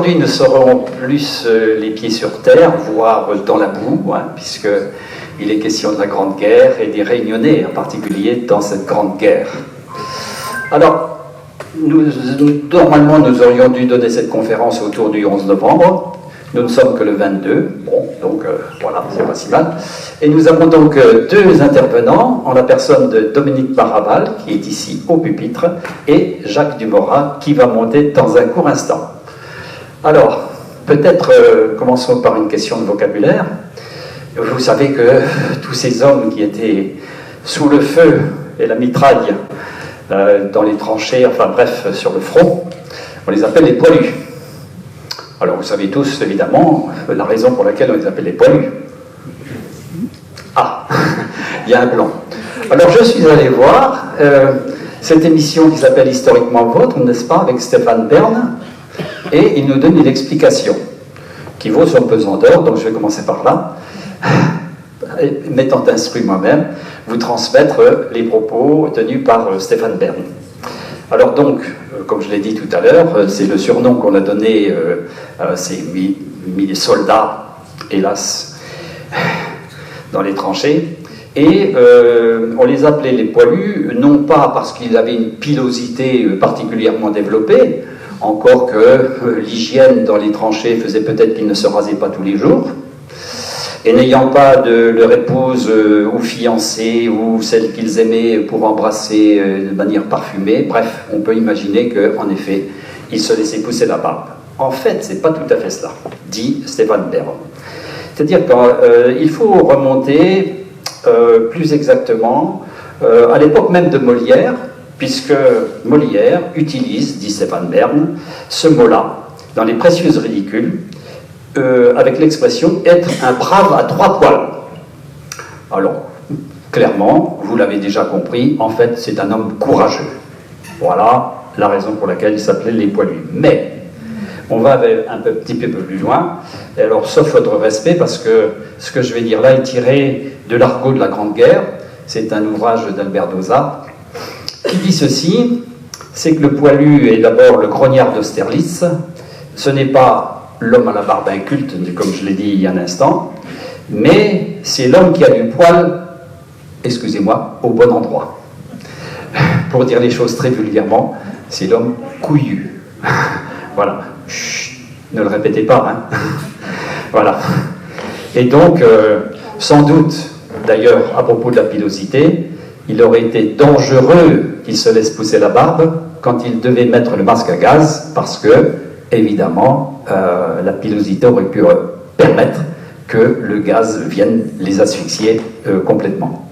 aujourd'hui, nous serons plus les pieds sur terre, voire dans la boue, hein, puisqu'il est question de la Grande Guerre et des Réunionnais en particulier dans cette Grande Guerre. Alors, normalement, nous aurions dû donner cette conférence autour du 11 novembre. Nous ne sommes que le 22. Bon, donc voilà, c'est pas si mal. Et nous avons donc deux intervenants, en la personne de Dominique Maraval, qui est ici au pupitre, et Jacques Dumorat, qui va monter dans un court instant. Alors, peut-être commençons par une question de vocabulaire. Vous savez que tous ces hommes qui étaient sous le feu et la mitraille, dans les tranchées, enfin bref, sur le front, on les appelle les poilus. Alors vous savez tous, évidemment, la raison pour laquelle on les appelle les poilus. Ah, il y a un blanc. Alors je suis allé voir cette émission qui s'appelle Historiquement Vôtre, n'est-ce pas, avec Stéphane Bern, et il nous donne une explication qui vaut son pesant d'or, donc je vais commencer par là. M'étant instruit moi-même, vous transmettre les propos tenus par Stéphane Bern. Alors donc, comme je l'ai dit tout à l'heure, c'est le surnom qu'on a donné à ces soldats, hélas, dans les tranchées, et on les appelait les poilus, non pas parce qu'ils avaient une pilosité particulièrement développée, encore que l'hygiène dans les tranchées faisait peut-être qu'ils ne se rasaient pas tous les jours, et n'ayant pas de leur épouse ou fiancée ou celle qu'ils aimaient pour embrasser de manière parfumée, bref, on peut imaginer qu'en effet, ils se laissaient pousser la barbe. En fait, c'est pas tout à fait cela, dit Stéphane Bern. C'est-à-dire qu'il faut remonter plus exactement à l'époque même de Molière, puisque Molière utilise, dit Stéphane Bern, ce mot-là dans Les Précieuses Ridicules, avec l'expression « être un brave à trois poils ». Alors, clairement, vous l'avez déjà compris, en fait, c'est un homme courageux. Voilà la raison pour laquelle il s'appelait les poilus. Mais, on va un petit peu plus loin, et alors, sauf votre respect, parce que ce que je vais dire là est tiré de l'argot de la Grande Guerre, c'est un ouvrage d'Albert Dauzat, qui dit ceci, c'est que le poilu est d'abord le grognard d'Austerlitz, ce n'est pas l'homme à la barbe inculte, comme je l'ai dit il y a un instant, mais c'est l'homme qui a du poil, excusez-moi, au bon endroit. Pour dire les choses très vulgairement, c'est l'homme couillu. Voilà. Chut, ne le répétez pas, hein. Voilà. Et donc, sans doute, d'ailleurs, à propos de la pilosité, il aurait été dangereux qu'il se laisse pousser la barbe quand il devait mettre le masque à gaz, parce que, évidemment, la pilosité aurait pu permettre que le gaz vienne les asphyxier complètement.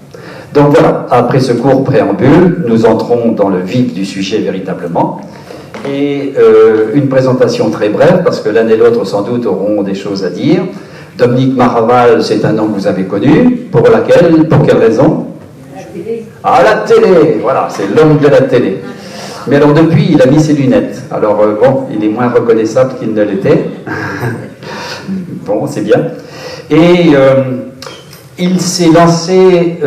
Donc voilà, après ce court préambule, nous entrons dans le vif du sujet véritablement, et une présentation très brève, parce que l'un et l'autre sans doute auront des choses à dire. Dominique Maraval, c'est un nom que vous avez connu, pour quelle raison? La télé. Ah, la télé, voilà, c'est l'homme de la télé. Mais alors depuis, il a mis ses lunettes. Alors bon, il est moins reconnaissable qu'il ne l'était. Bon, c'est bien. Et il s'est lancé,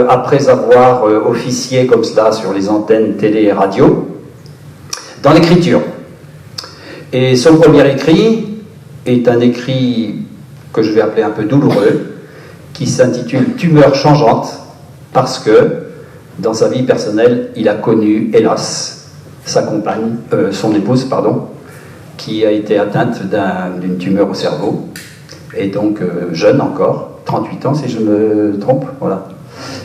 après avoir officié comme cela sur les antennes télé et radio, dans l'écriture. Et son premier écrit est un écrit que je vais appeler un peu douloureux, qui s'intitule « Tumeur changeante », parce que, dans sa vie personnelle, il a connu, hélas, sa compagne, son épouse, pardon, qui a été atteinte d'une tumeur au cerveau, et donc jeune encore, 38 ans si je me trompe, voilà.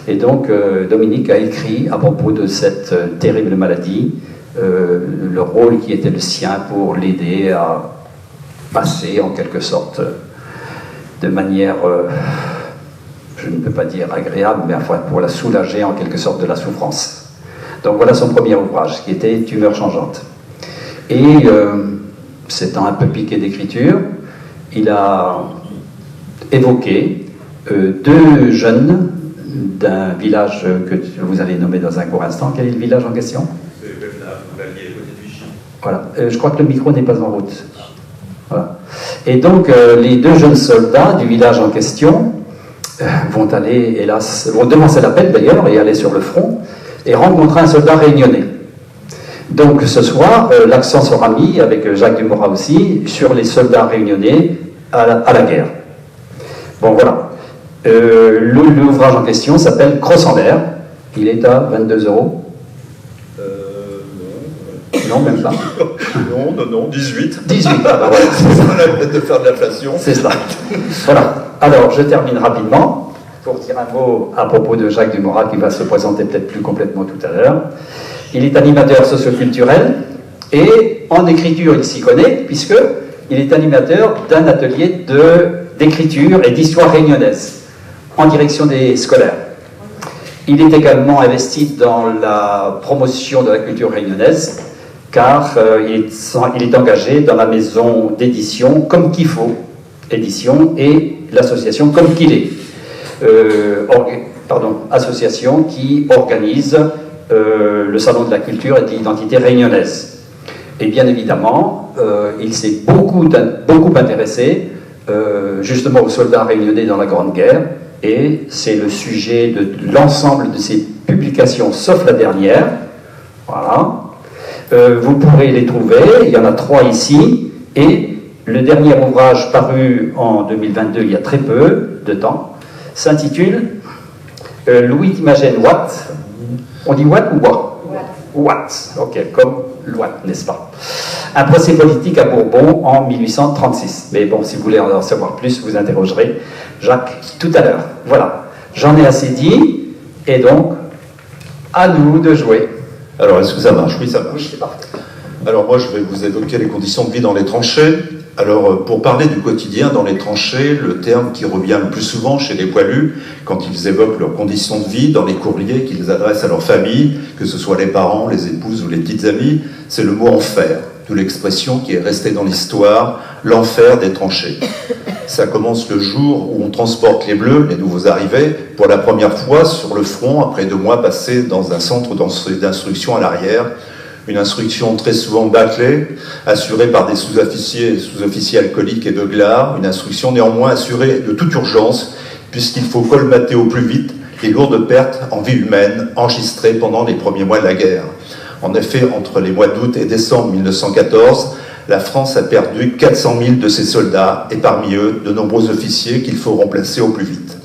Et donc Dominique a écrit à propos de cette terrible maladie, le rôle qui était le sien pour l'aider à passer en quelque sorte de manière, je ne peux pas dire agréable, mais enfin pour la soulager en quelque sorte de la souffrance. Donc voilà son premier ouvrage, qui était « Tumeur changeante ». Et s'étant un peu piqué d'écriture, il a évoqué deux jeunes d'un village que vous allez nommer dans un court instant. Quel est le village en question? Voilà. Je crois que le micro n'est pas en route. Voilà. Et donc, les deux jeunes soldats du village en question vont aller, hélas, vont devancer l'appel d'ailleurs et aller sur le front et rencontrer un soldat réunionnais. Donc ce soir, l'accent sera mis, avec Jacques Dumorat aussi, sur les soldats réunionnais à la guerre. Bon voilà. L'ouvrage en question s'appelle Crosse en l'air. Il est à 22 €. Non, même pas. Non, 18. 18, ah bah voilà. C'est pas la peine de faire de l'inflation. C'est cela. Voilà. Alors, je termine rapidement pour dire un mot à propos de Jacques Dumorat qui va se présenter peut-être plus complètement tout à l'heure. Il est animateur socioculturel et en écriture, il s'y connaît puisqu'il est animateur d'un atelier d'écriture et d'histoire réunionnaise en direction des scolaires. Il est également investi dans la promotion de la culture réunionnaise car il est engagé dans la maison d'édition Comme qu'il faut, édition, et l'association Comme qu'il est, association qui organise le Salon de la culture et de l'identité réunionnaise. Et bien évidemment, il s'est beaucoup intéressé justement aux soldats réunionnais dans la Grande Guerre, et c'est le sujet de l'ensemble de ses publications, sauf la dernière. Voilà. Vous pourrez les trouver, il y en a 3 ici, et le dernier ouvrage paru en 2022, il y a très peu de temps, s'intitule Louis Imagène Watt. On dit Watt ou Watt? Watt, ok, comme Watt, n'est-ce pas? Un procès politique à Bourbon en 1836. Mais bon, si vous voulez en savoir plus, vous interrogerez Jacques tout à l'heure. Voilà, j'en ai assez dit, et donc, à nous de jouer. Alors, est-ce que ça marche? Oui, ça marche. Oui, c'est parfait. Alors, moi, je vais vous évoquer les conditions de vie dans les tranchées. Alors, pour parler du quotidien dans les tranchées, le terme qui revient le plus souvent chez les poilus, quand ils évoquent leurs conditions de vie dans les courriers qu'ils adressent à leur famille, que ce soit les parents, les épouses ou les petites amies, c'est le mot enfer, d'où l'expression qui est restée dans l'histoire, l'enfer des tranchées. Ça commence le jour où on transporte les bleus, les nouveaux arrivés, pour la première fois sur le front, après 2 mois passés dans un centre d'instruction à l'arrière. Une instruction très souvent bâclée, assurée par des sous-officiers et sous-officiers alcooliques et de glas, une instruction néanmoins assurée de toute urgence, puisqu'il faut colmater au plus vite les lourdes pertes en vie humaine enregistrées pendant les premiers mois de la guerre. En effet, entre les mois d'août et décembre 1914, la France a perdu 400 000 de ses soldats, et parmi eux, de nombreux officiers qu'il faut remplacer au plus vite.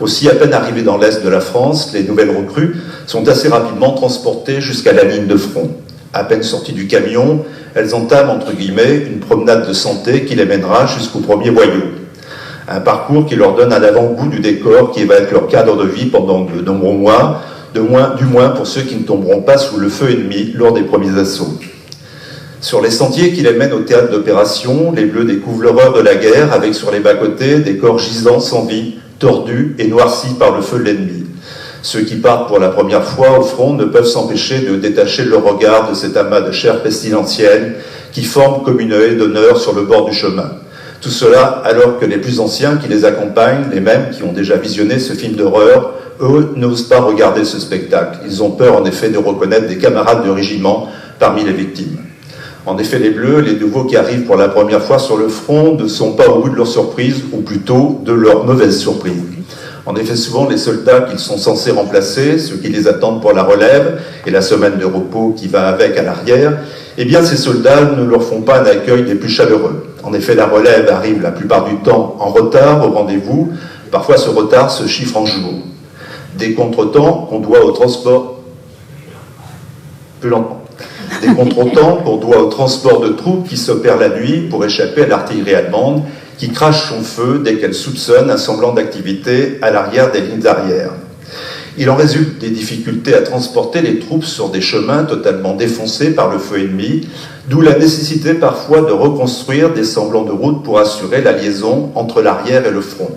Aussi, à peine arrivés dans l'est de la France, les nouvelles recrues sont assez rapidement transportées jusqu'à la ligne de front. À peine sorties du camion, elles entament, entre guillemets, une promenade de santé qui les mènera jusqu'au premier boyau. Un parcours qui leur donne un avant-goût du décor qui va être leur cadre de vie pendant de nombreux mois, du moins pour ceux qui ne tomberont pas sous le feu ennemi lors des premiers assauts. Sur les sentiers qui les mènent au théâtre d'opération, les Bleus découvrent l'horreur de la guerre avec sur les bas-côtés des corps gisants sans vie, tordus et noircis par le feu de l'ennemi. Ceux qui partent pour la première fois au front ne peuvent s'empêcher de détacher leur regard de cet amas de chair pestilentielle qui forme comme une haie d'honneur sur le bord du chemin. Tout cela alors que les plus anciens qui les accompagnent, les mêmes qui ont déjà visionné ce film d'horreur, eux n'osent pas regarder ce spectacle. Ils ont peur en effet de reconnaître des camarades de régiment parmi les victimes. En effet, les Bleus, les nouveaux qui arrivent pour la première fois sur le front, ne sont pas au bout de leur surprise, ou plutôt de leur mauvaise surprise. En effet, souvent, les soldats qu'ils sont censés remplacer, ceux qui les attendent pour la relève, et la semaine de repos qui va avec à l'arrière, eh bien, ces soldats ne leur font pas un accueil des plus chaleureux. En effet, la relève arrive la plupart du temps en retard au rendez-vous. Parfois, ce retard se chiffre en jours. Des contretemps qu'on doit au transport... Plus lentement. Des contretemps qu'on doit au transport de troupes qui s'opèrent la nuit pour échapper à l'artillerie allemande, qui crache son feu dès qu'elle soupçonne un semblant d'activité à l'arrière des lignes d'arrière. Il en résulte des difficultés à transporter les troupes sur des chemins totalement défoncés par le feu ennemi, d'où la nécessité parfois de reconstruire des semblants de route pour assurer la liaison entre l'arrière et le front.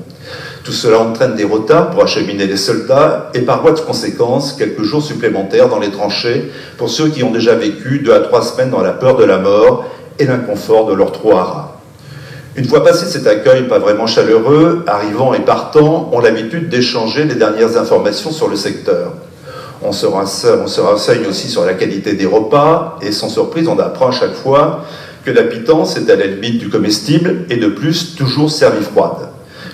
Tout cela entraîne des retards pour acheminer les soldats et par voie de conséquence, quelques jours supplémentaires dans les tranchées pour ceux qui ont déjà vécu 2 à 3 semaines dans la peur de la mort et l'inconfort de leur trou à rats. Une fois passé cet accueil pas vraiment chaleureux, arrivants et partants ont l'habitude d'échanger les dernières informations sur le secteur. On se renseigne aussi sur la qualité des repas et sans surprise, on apprend à chaque fois que la pitance est à la limite du comestible et de plus toujours servie froide.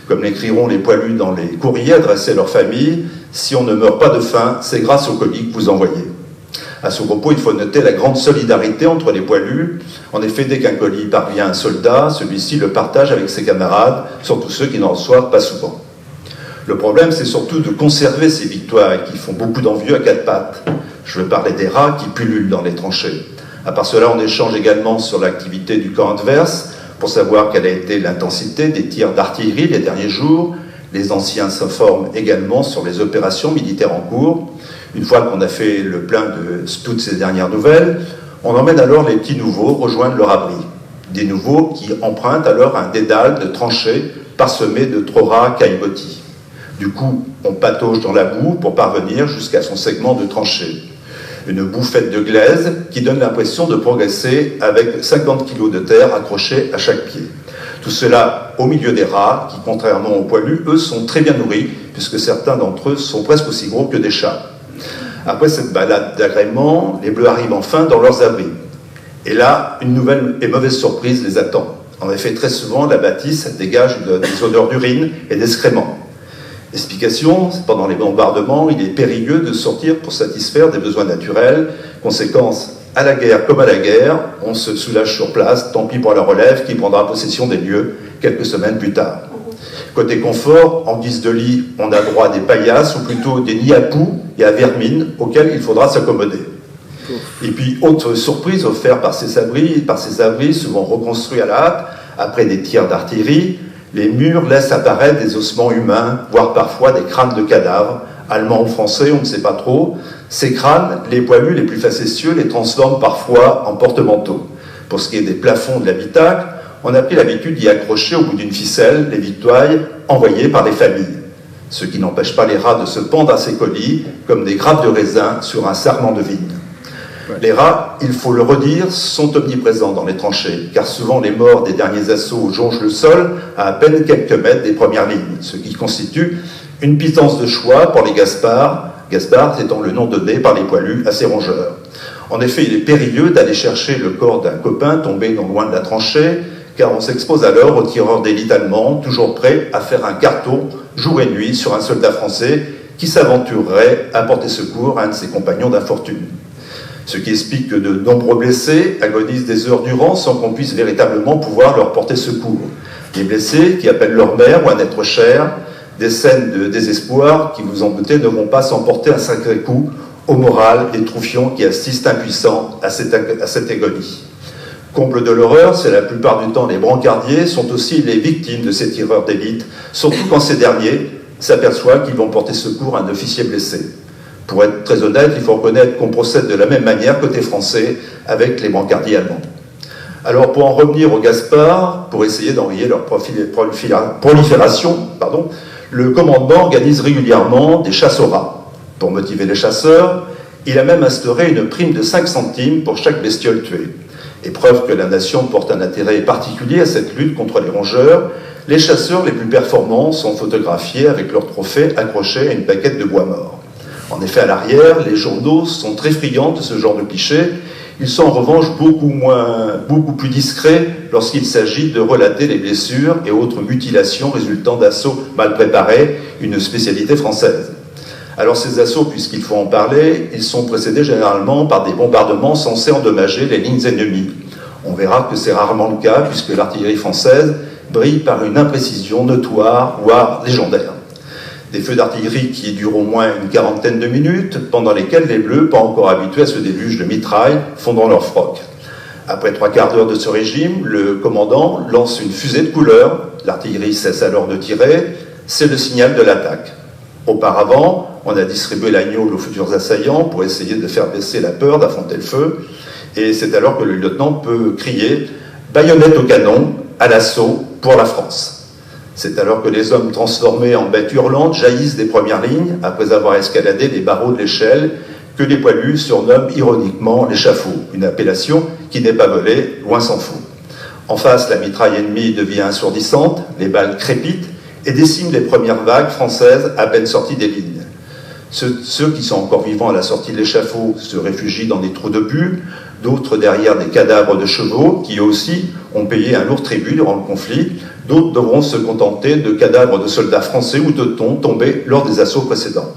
Comme l'écriront les poilus dans les courriers adressés à leur famille, si on ne meurt pas de faim, c'est grâce au colis que vous envoyez. À ce propos, il faut noter la grande solidarité entre les poilus. En effet, dès qu'un colis parvient à un soldat, celui-ci le partage avec ses camarades, surtout ceux qui n'en reçoivent pas souvent. Le problème, c'est surtout de conserver ces victoires et qui font beaucoup d'envieux à quatre pattes. Je veux parler des rats qui pullulent dans les tranchées. À part cela, on échange également sur l'activité du camp adverse pour savoir quelle a été l'intensité des tirs d'artillerie les derniers jours. Les anciens s'informent également sur les opérations militaires en cours. Une fois qu'on a fait le plein de toutes ces dernières nouvelles, on emmène alors les petits nouveaux rejoindre leur abri. Des nouveaux qui empruntent alors un dédale de tranchées parsemé de trop rares caillebotis. Du coup, on patauge dans la boue pour parvenir jusqu'à son segment de tranchée. Une boue faite de glaise qui donne l'impression de progresser avec 50 kg de terre accrochés à chaque pied. Tout cela au milieu des rats qui, contrairement aux poilus, eux sont très bien nourris puisque certains d'entre eux sont presque aussi gros que des chats. Après cette balade d'agrément, les bleus arrivent enfin dans leurs abris. Et là, une nouvelle et mauvaise surprise les attend. En effet, très souvent, la bâtisse dégage des odeurs d'urine et d'excréments. Explication, pendant les bombardements, il est périlleux de sortir pour satisfaire des besoins naturels. Conséquence, à la guerre comme à la guerre, on se soulage sur place, tant pis pour la relève qui prendra possession des lieux quelques semaines plus tard. Côté confort, en guise de lit, on a droit à des paillasses, ou plutôt des nids à poux et à vermine, auxquels il faudra s'accommoder. Et puis, autre surprise offerte par ces abris, souvent reconstruits à la hâte, après des tirs d'artillerie, les murs laissent apparaître des ossements humains, voire parfois des crânes de cadavres, allemands ou français, on ne sait pas trop. Ces crânes, les poilus les plus facétieux les transforment parfois en porte-manteaux. Pour ce qui est des plafonds de l'habitacle, on a pris l'habitude d'y accrocher au bout d'une ficelle les victoires envoyées par les familles. Ce qui n'empêche pas les rats de se pendre à ces colis comme des grappes de raisin sur un sarment de vigne. Les rats, il faut le redire, sont omniprésents dans les tranchées, car souvent les morts des derniers assauts jonchent le sol à peine quelques mètres des premières lignes, ce qui constitue une pitance de choix pour les Gaspards, Gaspard étant le nom donné par les poilus à ces rongeurs. En effet, il est périlleux d'aller chercher le corps d'un copain tombé non loin de la tranchée, car on s'expose alors aux tireurs d'élite allemands, toujours prêts à faire un carton jour et nuit sur un soldat français qui s'aventurerait à porter secours à un de ses compagnons d'infortune. Ce qui explique que de nombreux blessés agonisent des heures durant sans qu'on puisse véritablement pouvoir leur porter secours. Les blessés qui appellent leur mère ou un être cher, des scènes de désespoir qui, vous en doutez, ne vont pas s'emporter un sacré coup au moral des troufions qui assistent impuissants à cette agonie. Comble de l'horreur, c'est la plupart du temps les brancardiers sont aussi les victimes de ces tireurs d'élite, surtout quand ces derniers s'aperçoivent qu'ils vont porter secours à un officier blessé. Pour être très honnête, il faut reconnaître qu'on procède de la même manière côté français avec les brancardiers allemands. Alors pour en revenir aux Gaspards, pour essayer d'enrayer leur prolifération, le commandement organise régulièrement des chasses aux rats. Pour motiver les chasseurs, il a même instauré une prime de 5 centimes pour chaque bestiole tuée. Et preuve que la nation porte un intérêt particulier à cette lutte contre les rongeurs, les chasseurs les plus performants sont photographiés avec leurs trophées accrochés à une plaquette de bois mort. En effet, à l'arrière, les journaux sont très friands de ce genre de clichés. Ils sont en revanche beaucoup plus discrets lorsqu'il s'agit de relater les blessures et autres mutilations résultant d'assauts mal préparés, une spécialité française. Alors ces assauts, puisqu'il faut en parler, ils sont précédés généralement par des bombardements censés endommager les lignes ennemies. On verra que c'est rarement le cas, puisque l'artillerie française brille par une imprécision notoire, voire légendaire. Des feux d'artillerie qui durent au moins une quarantaine de minutes, pendant lesquels les Bleus, pas encore habitués à ce déluge de mitraille, font dans leur froc. Après 3/4 d'heure de ce régime, le commandant lance une fusée de couleur, l'artillerie cesse alors de tirer, c'est le signal de l'attaque. Auparavant, on a distribué l'agneau aux futurs assaillants pour essayer de faire baisser la peur d'affronter le feu, et c'est alors que le lieutenant peut crier « baïonnette au canon, à l'assaut, pour la France ». C'est alors que les hommes transformés en bêtes hurlantes jaillissent des premières lignes, après avoir escaladé les barreaux de l'échelle, que les poilus surnomment ironiquement l'échafaud, une appellation qui n'est pas volée, loin s'en faut. En face, la mitraille ennemie devient assourdissante, les balles crépitent et déciment les premières vagues françaises à peine sorties des lignes. Ceux qui sont encore vivants à la sortie de l'échafaud se réfugient dans des trous de bulles, d'autres derrière des cadavres de chevaux qui eux aussi ont payé un lourd tribut durant le conflit, d'autres devront se contenter de cadavres de soldats français ou teutons tombés lors des assauts précédents.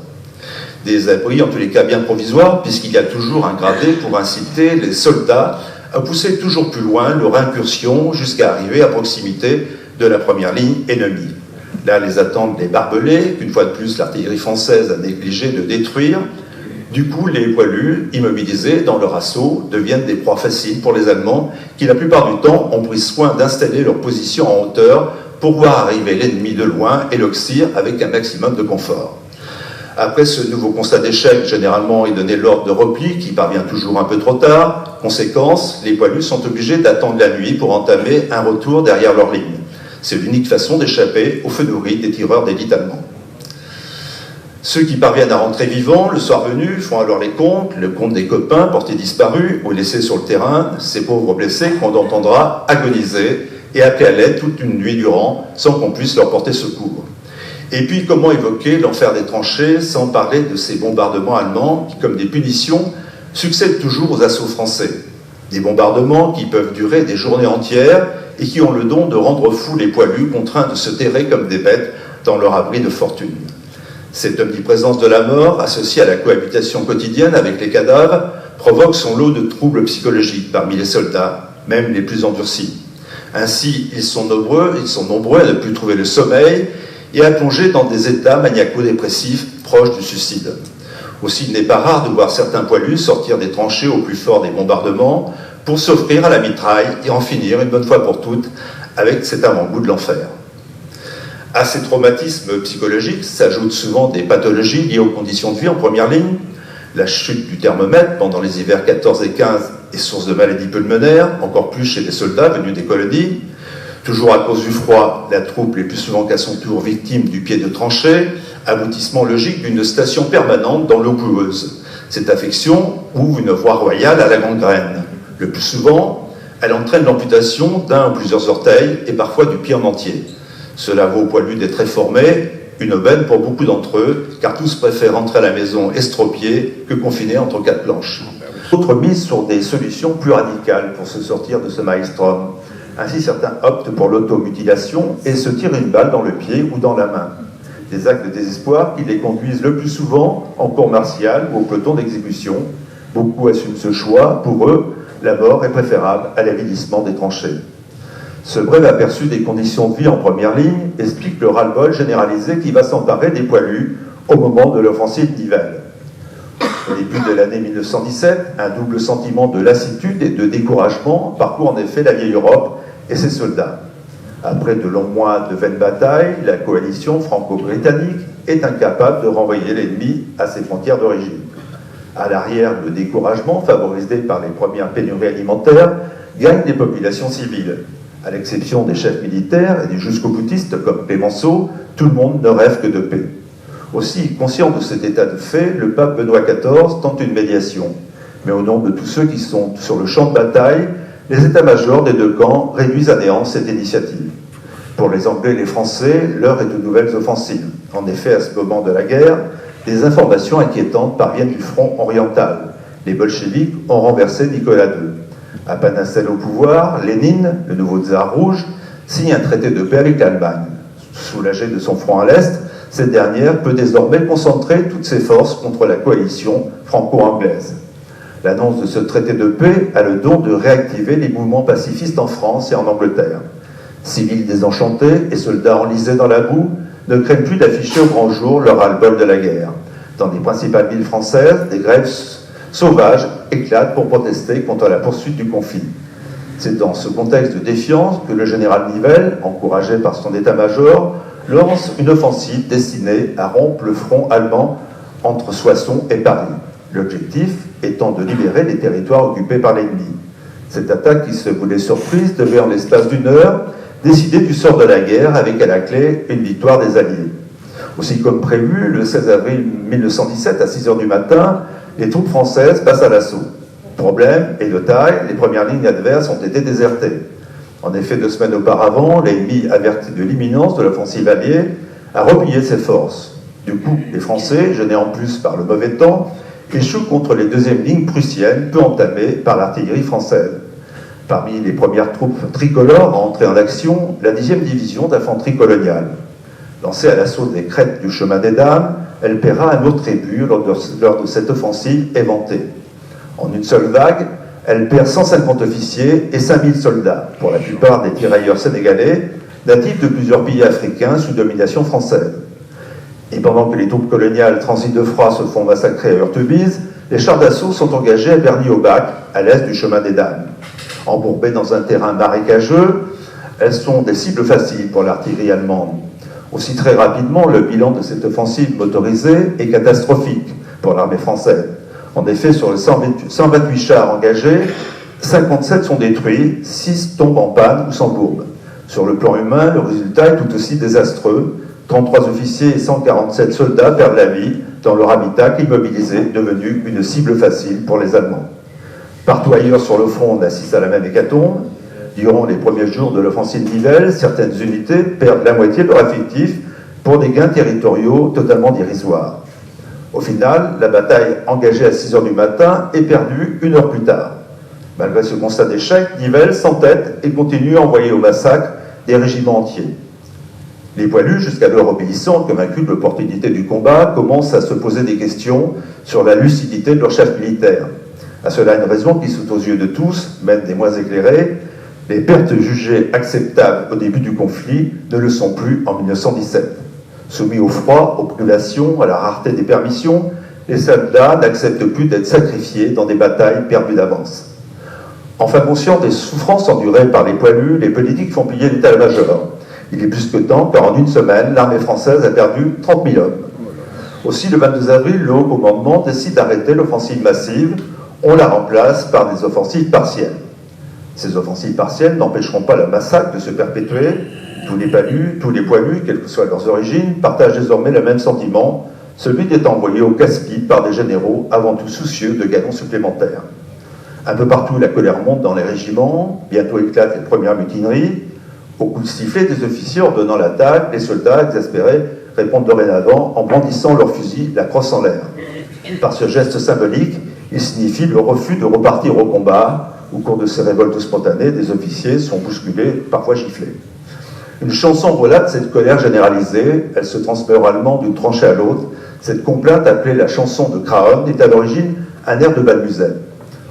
Des abris, en tous les cas bien provisoires, puisqu'il y a toujours un gradé pour inciter les soldats à pousser toujours plus loin leur incursion jusqu'à arriver à proximité de la première ligne ennemie. Là, les attendent les barbelés, qu'une fois de plus l'artillerie française a négligé de détruire. Du coup, les poilus, immobilisés dans leur assaut, deviennent des proies faciles pour les Allemands, qui la plupart du temps ont pris soin d'installer leur position en hauteur pour voir arriver l'ennemi de loin et l'oxyre avec un maximum de confort. Après ce nouveau constat d'échec, généralement, il donnait l'ordre de repli, qui parvient toujours un peu trop tard. Conséquence, les poilus sont obligés d'attendre la nuit pour entamer un retour derrière leur ligne. C'est l'unique façon d'échapper aux feux nourris des tireurs d'élite allemands. Ceux qui parviennent à rentrer vivants, le soir venu, font alors les comptes, le compte des copains portés disparus ou laissés sur le terrain, ces pauvres blessés qu'on entendra agoniser et appeler à l'aide toute une nuit durant, sans qu'on puisse leur porter secours. Et puis, comment évoquer l'enfer des tranchées sans parler de ces bombardements allemands qui, comme des punitions, succèdent toujours aux assauts français. Des bombardements qui peuvent durer des journées entières et qui ont le don de rendre fous les poilus contraints de se terrer comme des bêtes dans leur abri de fortune. Cette omniprésence de la mort, associée à la cohabitation quotidienne avec les cadavres, provoque son lot de troubles psychologiques parmi les soldats, même les plus endurcis. Ainsi, ils sont nombreux à ne plus trouver le sommeil et à plonger dans des états maniaco-dépressifs proches du suicide. Aussi, il n'est pas rare de voir certains poilus sortir des tranchées au plus fort des bombardements pour s'offrir à la mitraille et en finir une bonne fois pour toutes avec cet avant-goût de l'enfer. À ces traumatismes psychologiques s'ajoutent souvent des pathologies liées aux conditions de vie en première ligne. La chute du thermomètre pendant les hivers 14 et 15 est source de maladies pulmonaires, encore plus chez les soldats venus des colonies. Toujours à cause du froid, la troupe est plus souvent qu'à son tour victime du pied de tranchée, aboutissement logique d'une station permanente dans l'eau boueuse. Cette affection ouvre une voie royale à la gangrène. Le plus souvent, elle entraîne l'amputation d'un ou plusieurs orteils et parfois du pied en entier. Cela vaut aux poilus d'être réformés, une aubaine pour beaucoup d'entre eux, car tous préfèrent rentrer à la maison estropiés que confinés entre quatre planches. D'autres misent sur des solutions plus radicales pour se sortir de ce maelstrom. Ainsi, certains optent pour l'automutilation et se tirent une balle dans le pied ou dans la main. Des actes de désespoir qui les conduisent le plus souvent en cour martiale ou au peloton d'exécution. Beaucoup assument ce choix. Pour eux, la mort est préférable à l'avilissement des tranchées. Ce bref aperçu des conditions de vie en première ligne explique le ras-le-bol généralisé qui va s'emparer des poilus au moment de l'offensive Nivelle. Au début de l'année 1917, un double sentiment de lassitude et de découragement parcourt en effet la vieille Europe et ses soldats. Après de longs mois de vaines batailles, la coalition franco-britannique est incapable de renvoyer l'ennemi à ses frontières d'origine. À l'arrière, le découragement, favorisé par les premières pénuries alimentaires, gagne les populations civiles. À l'exception des chefs militaires et des jusqu'au-boutistes comme Clémenceau, tout le monde ne rêve que de paix. Aussi, conscient de cet état de fait, le pape Benoît XIV tente une médiation. Mais au nom de tous ceux qui sont sur le champ de bataille, les états-majors des deux camps réduisent à néant cette initiative. Pour les Anglais et les Français, l'heure est aux nouvelles offensives. En effet, à ce moment de la guerre, des informations inquiétantes parviennent du front oriental. Les bolcheviks ont renversé Nicolas II. À peine installé au pouvoir, Lénine, le nouveau tsar rouge, signe un traité de paix avec l'Allemagne. Soulagé de son front à l'Est, cette dernière peut désormais concentrer toutes ses forces contre la coalition franco-anglaise. L'annonce de ce traité de paix a le don de réactiver les mouvements pacifistes en France et en Angleterre. Civils désenchantés et soldats enlisés dans la boue ne craignent plus d'afficher au grand jour leur ras-le-bol de la guerre. Dans les principales villes françaises, des grèves sauvages éclatent pour protester contre la poursuite du conflit. C'est dans ce contexte de défiance que le général Nivelle, encouragé par son état-major, lance une offensive destinée à rompre le front allemand entre Soissons et Paris. L'objectif étant de libérer les territoires occupés par l'ennemi. Cette attaque, qui se voulait surprise, devait en l'espace d'une heure décider du sort de la guerre avec à la clé une victoire des Alliés. Aussi comme prévu, le 16 avril 1917 à 6 h du matin, les troupes françaises passent à l'assaut. Problème est de taille, les premières lignes adverses ont été désertées. En effet, 2 semaines auparavant, l'ennemi, averti de l'imminence de l'offensive alliée, a replié ses forces. Du coup, les Français, gênés en plus par le mauvais temps, échouent contre les deuxièmes lignes prussiennes, peu entamées par l'artillerie française. Parmi les premières troupes tricolores à entrer en action, la 10e division d'infanterie coloniale. Lancée à l'assaut des crêtes du chemin des Dames, elle paiera un autre tribut lors de cette offensive éventée. En une seule vague, elle perd 150 officiers et 5000 soldats, pour la plupart des tirailleurs sénégalais, natifs de plusieurs pays africains sous domination française. Et pendant que les troupes coloniales transitent de froid se font massacrer à Heurtebise, les chars d'assaut sont engagés à Berny-au-Bac, à l'est du chemin des Dames. Embourbées dans un terrain marécageux, elles sont des cibles faciles pour l'artillerie allemande. Aussi très rapidement, le bilan de cette offensive motorisée est catastrophique pour l'armée française. En effet, sur les 128 chars engagés, 57 sont détruits, 6 tombent en panne ou s'embourbent. Sur le plan humain, le résultat est tout aussi désastreux. 33 officiers et 147 soldats perdent la vie dans leur habitat immobilisé, devenu une cible facile pour les Allemands. Partout ailleurs sur le front, on assiste à la même hécatombe. Durant les premiers jours de l'offensive Nivelle, certaines unités perdent la moitié de leur effectif pour des gains territoriaux totalement dérisoires. Au final, la bataille engagée à 6 h du matin est perdue 1 heure plus tard. Malgré ce constat d'échec, Nivelle s'entête et continue à envoyer au massacre des régiments entiers. Les poilus, jusqu'alors obéissants, convaincus de l'opportunité du combat, commencent à se poser des questions sur la lucidité de leur chef militaire. À cela, une raison qui saute aux yeux de tous, même des moins éclairés: les pertes jugées acceptables au début du conflit ne le sont plus en 1917. Soumis au froid, aux privations, à la rareté des permissions, les soldats n'acceptent plus d'être sacrifiés dans des batailles perdues d'avance. Enfin conscients des souffrances endurées par les poilus, les politiques font plier l'état-major. Il est plus que temps, car en une semaine, l'armée française a perdu 30 000 hommes. Aussi, le 22 avril, le haut commandement décide d'arrêter l'offensive massive. On la remplace par des offensives partielles. Ces offensives partielles n'empêcheront pas le massacre de se perpétuer. Tous les poilus, quelles que soient leurs origines, partagent désormais le même sentiment, celui d'être envoyé au casse-pipe par des généraux avant tout soucieux de galons supplémentaires. Un peu partout, la colère monte dans les régiments, bientôt éclatent les premières mutineries. Au coup de sifflet des officiers ordonnant l'attaque, les soldats, exaspérés, répondent dorénavant en brandissant leur fusil, la crosse en l'air. Par ce geste symbolique, il signifie le refus de repartir au combat. Au cours de ces révoltes spontanées, des officiers sont bousculés, parfois giflés. Une chanson relate cette colère généralisée. Elle se transmet oralement d'une tranchée à l'autre. Cette complainte, appelée la chanson de Craonne, est à l'origine un air de Balmusel.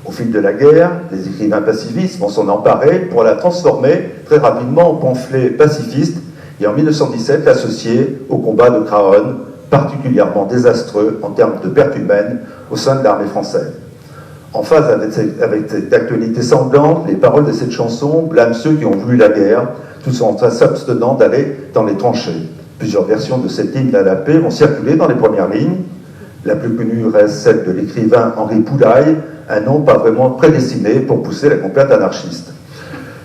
Au fil de la guerre, les écrivains pacifistes vont s'en emparer pour la transformer très rapidement en pamphlet pacifiste et en 1917 l'associer au combat de Craonne, particulièrement désastreux en termes de pertes humaines au sein de l'armée française. En phase avec cette actualité sanglante, les paroles de cette chanson blâment ceux qui ont voulu la guerre, tout en s'abstenant d'aller dans les tranchées. Plusieurs versions de cet hymne à la paix vont circuler dans les premières lignes. La plus connue reste celle de l'écrivain Henri Poulaille, un nom pas vraiment prédestiné pour pousser la complainte anarchiste.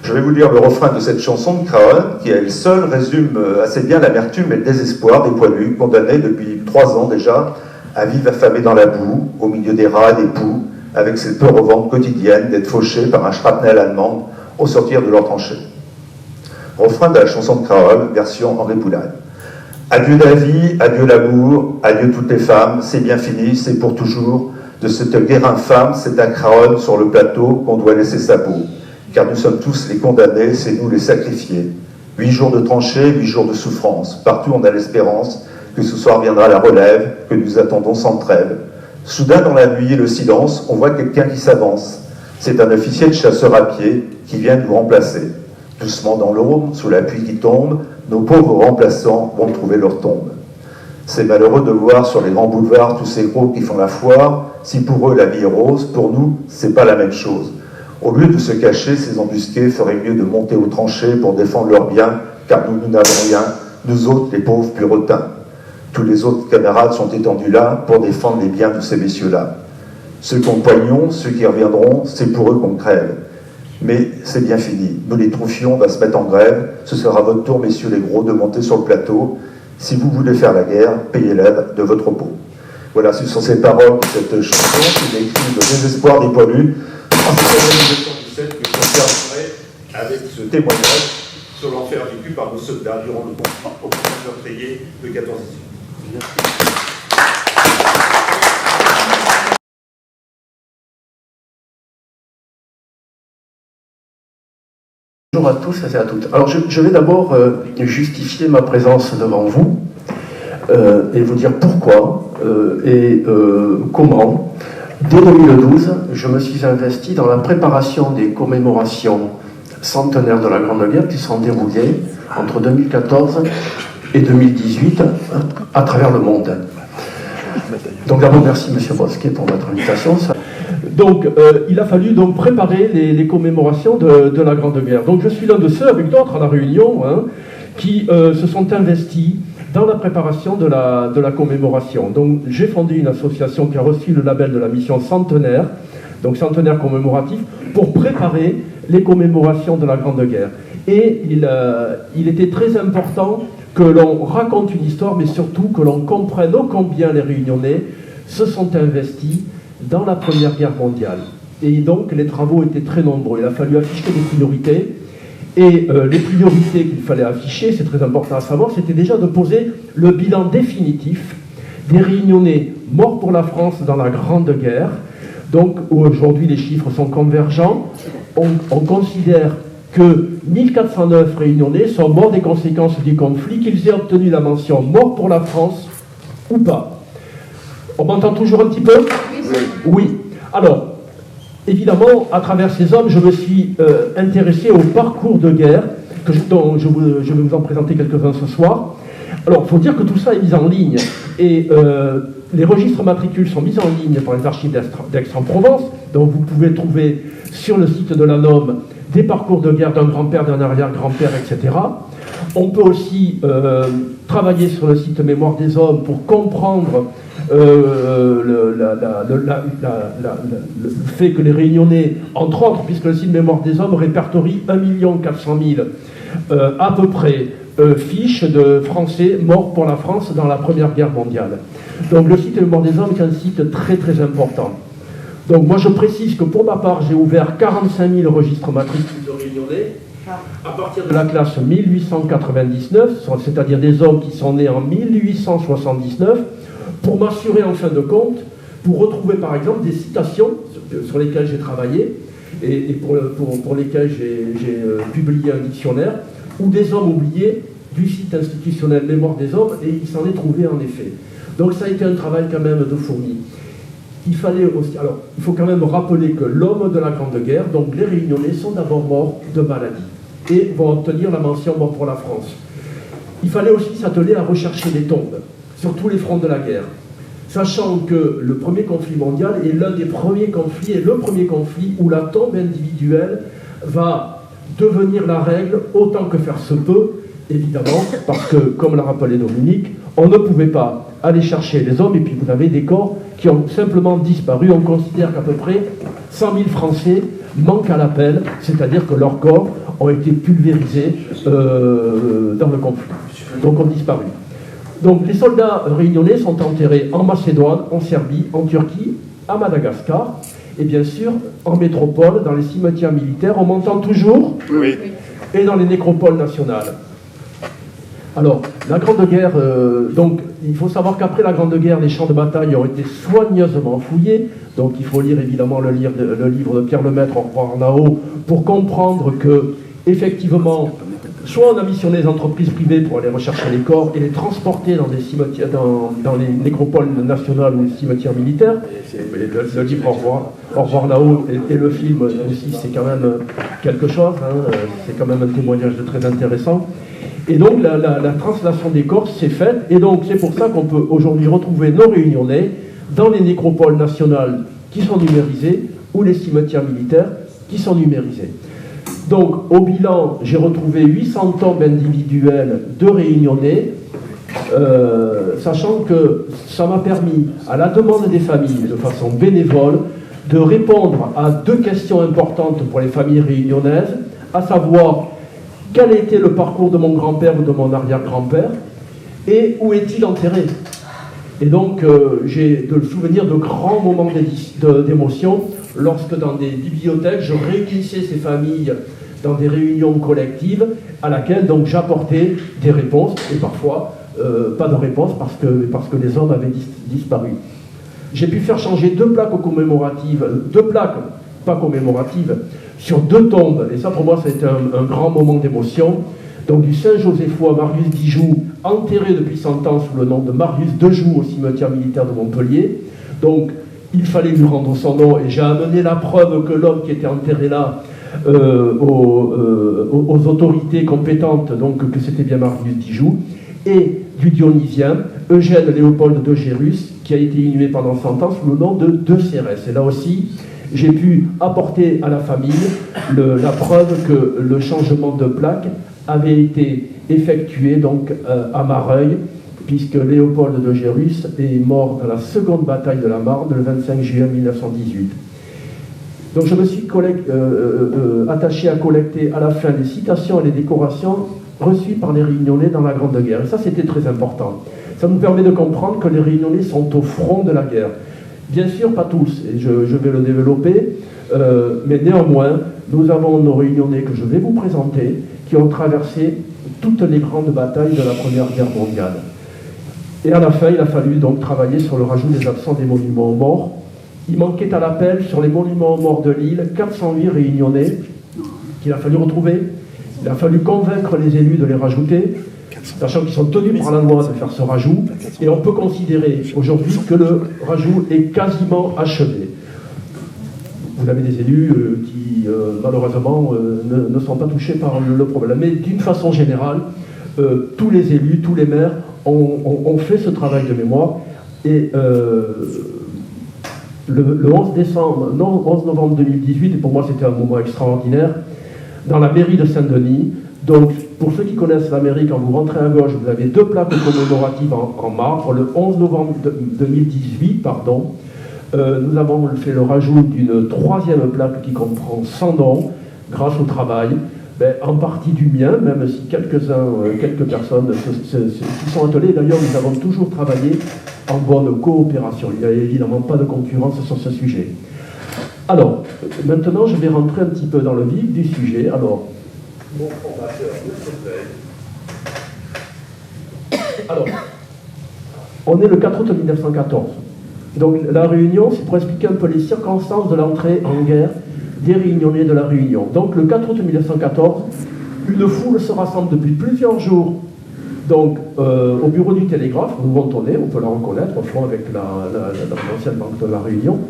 Je vais vous lire le refrain de cette chanson de Craonne, qui à elle seule résume assez bien l'amertume et le désespoir des poilus, condamnés depuis 3 ans déjà à vivre affamés dans la boue, au milieu des rats et des poux, avec cette peur au ventre quotidienne d'être fauchés par un shrapnel allemand au sortir de leur tranchée. Refrain de la chanson de Craonne, version Henri Poulaille. Adieu la vie, adieu l'amour, adieu toutes les femmes, c'est bien fini, c'est pour toujours. De cette guerre infâme, c'est à Craonne sur le plateau qu'on doit laisser sa peau. Car nous sommes tous les condamnés, c'est nous les sacrifiés. 8 jours de tranchée, 8 jours de souffrance. Partout on a l'espérance que ce soir viendra la relève, que nous attendons sans trêve. Soudain, dans la nuit et le silence, on voit quelqu'un qui s'avance. C'est un officier de chasseur à pied qui vient nous remplacer. Doucement dans l'aube, sous la pluie qui tombe, nos pauvres remplaçants vont trouver leur tombe. C'est malheureux de voir sur les grands boulevards tous ces gros qui font la foire. Si pour eux la vie est rose, pour nous, c'est pas la même chose. Au lieu de se cacher, ces embusqués feraient mieux de monter aux tranchées pour défendre leurs biens, car nous n'avons rien, nous autres, les pauvres puritains. Tous les autres camarades sont étendus là pour défendre les biens de ces messieurs-là. Ceux qu'on poignons, ceux qui reviendront, c'est pour eux qu'on crève. Mais c'est bien fini. Nous, les troufions, on va se mettre en grève. Ce sera votre tour, messieurs les gros, de monter sur le plateau. Si vous voulez faire la guerre, payez-la de votre peau. Voilà, ce sont ces paroles de cette chanson qui décrit le désespoir des poilus en cette année 1917 que je terminerai avec ce témoignage sur l'enfer vécu par nos soldats durant le conflit au meurtrier de 14 juillet. Bonjour à tous et à toutes. Alors je vais d'abord justifier ma présence devant vous et vous dire pourquoi et comment. Dès 2012, je me suis investi dans la préparation des commémorations centenaires de la Grande Guerre qui sont déroulées entre 2014 et 2018 à travers le monde. Donc d'abord merci M. Bosquet pour votre invitation. Donc, il a fallu donc préparer les commémorations de la Grande Guerre. Donc, je suis l'un de ceux, avec d'autres à La Réunion, qui se sont investis dans la préparation de la commémoration. Donc, j'ai fondé une association qui a reçu le label de la mission Centenaire, donc Centenaire commémoratif, pour préparer les commémorations de la Grande Guerre. Et il était très important que l'on raconte une histoire, mais surtout que l'on comprenne ô combien les Réunionnais se sont investis dans la Première Guerre mondiale. Et donc, les travaux étaient très nombreux. Il a fallu afficher des priorités. Et les priorités qu'il fallait afficher, c'est très important à savoir, c'était déjà de poser le bilan définitif des Réunionnais morts pour la France dans la Grande Guerre. Donc, aujourd'hui, les chiffres sont convergents. On considère que 1409 Réunionnais sont morts des conséquences du conflit, qu'ils aient obtenu la mention mort pour la France ou pas. On m'entend toujours un petit peu ? Oui. Alors, évidemment, à travers ces hommes, je me suis intéressé au parcours de guerre, dont je vais vous en présenter quelques-uns ce soir. Alors, il faut dire que tout ça est mis en ligne, et les registres matricules sont mis en ligne par les archives d'Aix-en-Provence, donc vous pouvez trouver sur le site de l'ANOM des parcours de guerre d'un grand-père, d'un arrière-grand-père, etc. On peut aussi travailler sur le site Mémoire des Hommes pour comprendre le fait que les Réunionnais, entre autres, puisque le site Mémoire des Hommes répertorie 1 400 000 à peu près fiches de Français morts pour la France dans la Première Guerre mondiale. Donc le site Mémoire des Hommes est un site très très important. Donc moi je précise que pour ma part j'ai ouvert 45 000 registres matricules de Réunionnais à partir de la classe 1899, c'est-à-dire des hommes qui sont nés en 1879, pour m'assurer en fin de compte, pour retrouver par exemple des citations sur lesquelles j'ai travaillé et pour lesquelles j'ai publié un dictionnaire, ou des hommes oubliés du site institutionnel Mémoire des Hommes, et il s'en est trouvé en effet. Donc ça a été un travail quand même de fourmi. Il fallait aussi, alors il faut quand même rappeler que l'homme de la Grande Guerre, donc les Réunionnais, sont d'abord morts de maladie et vont obtenir la mention mort pour la France. Il fallait aussi s'atteler à rechercher des tombes sur tous les fronts de la guerre, sachant que le premier conflit mondial est l'un des premiers conflits, et le premier conflit où la tombe individuelle va devenir la règle autant que faire se peut, évidemment, parce que, comme l'a rappelé Dominique, on ne pouvait pas aller chercher les hommes, et puis vous avez des corps qui ont simplement disparu. On considère qu'à peu près 100 000 Français manquent à l'appel, c'est-à-dire que leurs corps ont été pulvérisés dans le conflit, donc ont disparu. Donc les soldats réunionnais sont enterrés en Macédoine, en Serbie, en Turquie, à Madagascar, et bien sûr en métropole, dans les cimetières militaires. On m'entend toujours ? Oui. Et dans les nécropoles nationales. Alors, la Grande Guerre, donc il faut savoir qu'après la Grande Guerre, les champs de bataille ont été soigneusement fouillés. Donc il faut lire évidemment le livre de Pierre Lemaître, Au revoir là-haut, pour comprendre que, effectivement, soit on a missionné les entreprises privées pour aller rechercher les corps et les transporter dans des cimetières, dans les nécropoles nationales ou les cimetières militaires. Le livre Au revoir là-haut et le film aussi, c'est quand même quelque chose, c'est quand même un témoignage très intéressant. Et donc la translation des corps s'est faite, et donc c'est pour ça qu'on peut aujourd'hui retrouver nos Réunionnais dans les nécropoles nationales qui sont numérisées ou les cimetières militaires qui sont numérisés. Donc au bilan, j'ai retrouvé 800 tombes individuelles de Réunionnais, sachant que ça m'a permis, à la demande des familles, de façon bénévole, de répondre à deux questions importantes pour les familles réunionnaises, à savoir quel était le parcours de mon grand-père ou de mon arrière-grand-père, et où est-il enterré. Et donc, j'ai le souvenir de grands moments d'émotion lorsque, dans des bibliothèques, je réunissais ces familles dans des réunions collectives à laquelle donc j'apportais des réponses, et parfois pas de réponse parce que les hommes avaient disparu. J'ai pu faire changer deux plaques pas commémoratives, sur 2 tombes, et ça pour moi ça a été un grand moment d'émotion. Donc du Saint-Joséphois Marius Dijoux, enterré depuis 100 ans sous le nom de Marius Dejoux au cimetière militaire de Montpellier. Donc il fallait lui rendre son nom, et j'ai amené la preuve que l'homme qui était enterré là aux autorités compétentes, donc que c'était bien Marius Dijoux, et du Dionysien, Eugène Léopold de Gérus, qui a été inhumé pendant 100 ans sous le nom de Cérès. Et là aussi, j'ai pu apporter à la famille la preuve que le changement de plaque avait été effectué donc à Mareuil, puisque Léopold de Gérus est mort dans la seconde bataille de la Marne le 25 juin 1918. Donc je me suis attaché à collecter à la fin les citations et les décorations reçues par les Réunionnais dans la Grande Guerre. Et ça, c'était très important. Ça nous permet de comprendre que les Réunionnais sont au front de la guerre. Bien sûr, pas tous, et je vais le développer, mais néanmoins, nous avons nos Réunionnais que je vais vous présenter, qui ont traversé toutes les grandes batailles de la Première Guerre mondiale. Et à la fin, il a fallu donc travailler sur le rajout des absents des monuments aux morts. Il manquait à l'appel sur les monuments aux morts de l'île 408 Réunionnais qu'il a fallu retrouver. Il a fallu convaincre les élus de les rajouter, sachant qu'ils sont tenus par la loi de faire ce rajout. Et on peut considérer aujourd'hui que le rajout est quasiment achevé. Vous avez des élus qui, malheureusement, ne sont pas touchés par le problème. Mais d'une façon générale, tous les élus, tous les maires ont fait ce travail de mémoire. Et le 11 novembre 2018, et pour moi c'était un moment extraordinaire, dans la mairie de Saint-Denis. Donc, pour ceux qui connaissent la mairie, quand vous rentrez à gauche, vous avez 2 plaques commémoratives en marbre. Le 11 novembre 2018, nous avons fait le rajout d'une 3e plaque qui comprend 100 noms, grâce au travail, en partie du mien, même si quelques personnes s'y sont attelées. D'ailleurs, nous avons toujours travaillé en bonne coopération. Il n'y a évidemment pas de concurrence sur ce sujet. Alors, maintenant, je vais rentrer un petit peu dans le vif du sujet. Alors, mon formateur, alors, on est le 4 août 1914. Donc, la Réunion, c'est pour expliquer un peu les circonstances de l'entrée en guerre des Réunionnais de la Réunion. Donc, le 4 août 1914, une foule se rassemble depuis plusieurs jours donc, au bureau du télégraphe, rue Montonnet, on peut la reconnaître, au fond avec l'ancienne banque de la Réunion.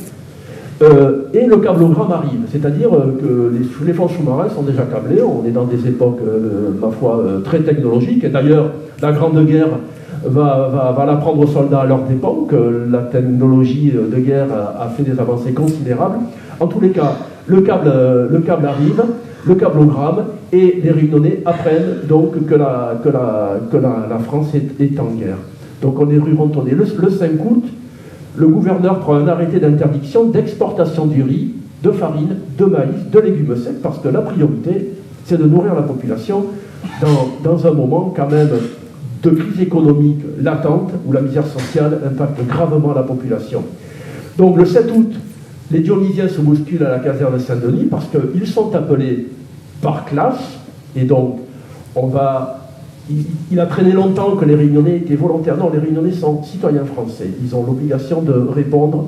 Et le câblogramme arrive, c'est-à-dire que les fonds sous-marins sont déjà câblés. On est dans des époques, ma foi, très technologiques. Et d'ailleurs, la Grande Guerre va l'apprendre aux soldats à leur dépens, que la technologie de guerre a fait des avancées considérables. En tous les cas, le câble arrive, le câblogramme, et les Réunionnais apprennent donc que la France est en guerre. Donc on est rue Montonnet. Le 5 août, le gouverneur prend un arrêté d'interdiction d'exportation du riz, de farine, de maïs, de légumes secs, parce que la priorité, c'est de nourrir la population dans un moment quand même de crise économique latente, où la misère sociale impacte gravement la population. Donc le 7 août, les Dionysiens se bousculent à la caserne de Saint-Denis, parce qu'ils sont appelés par classe, et donc il a traîné longtemps que les Réunionnais étaient volontaires. Non, les Réunionnais sont citoyens français. Ils ont l'obligation de répondre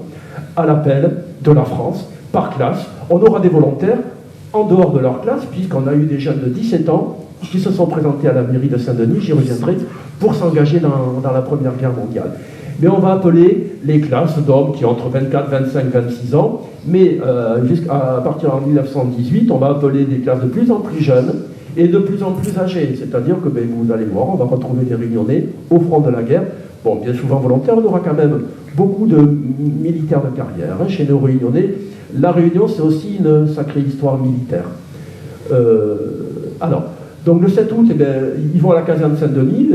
à l'appel de la France par classe. On aura des volontaires en dehors de leur classe, puisqu'on a eu des jeunes de 17 ans qui se sont présentés à la mairie de Saint-Denis, j'y reviendrai, pour s'engager dans la Première Guerre mondiale. Mais on va appeler les classes d'hommes qui ont entre 24, 25, 26 ans, mais à partir de 1918, on va appeler des classes de plus en plus jeunes et de plus en plus âgées. C'est-à-dire que vous allez voir, on va retrouver des Réunionnais au front de la guerre. Bon, bien souvent volontaires, on aura quand même beaucoup de militaires de carrière. Chez nos Réunionnais, la Réunion, c'est aussi une sacrée histoire militaire. Donc le 7 août, ils vont à la caserne Saint-Denis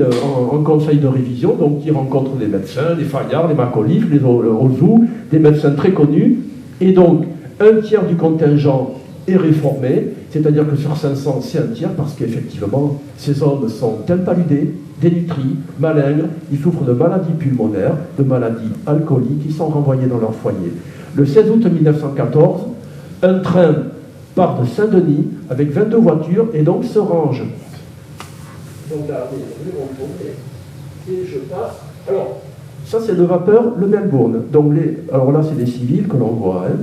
en conseil de révision, donc ils rencontrent des médecins, des Fayard, des Macauliffe, les Ozou, des médecins très connus, et donc un tiers du contingent est réformé, c'est-à-dire que sur 500, c'est un tiers, parce qu'effectivement, ces hommes sont impaludés, dénutris, malingres, ils souffrent de maladies pulmonaires, de maladies alcooliques, ils sont renvoyés dans leur foyer. Le 16 août 1914, un train part de Saint-Denis avec 22 voitures et donc se range. Donc là, et je passe. Alors, ça c'est le vapeur, le Melbourne. Donc alors là, c'est des civils que l'on voit. Hein.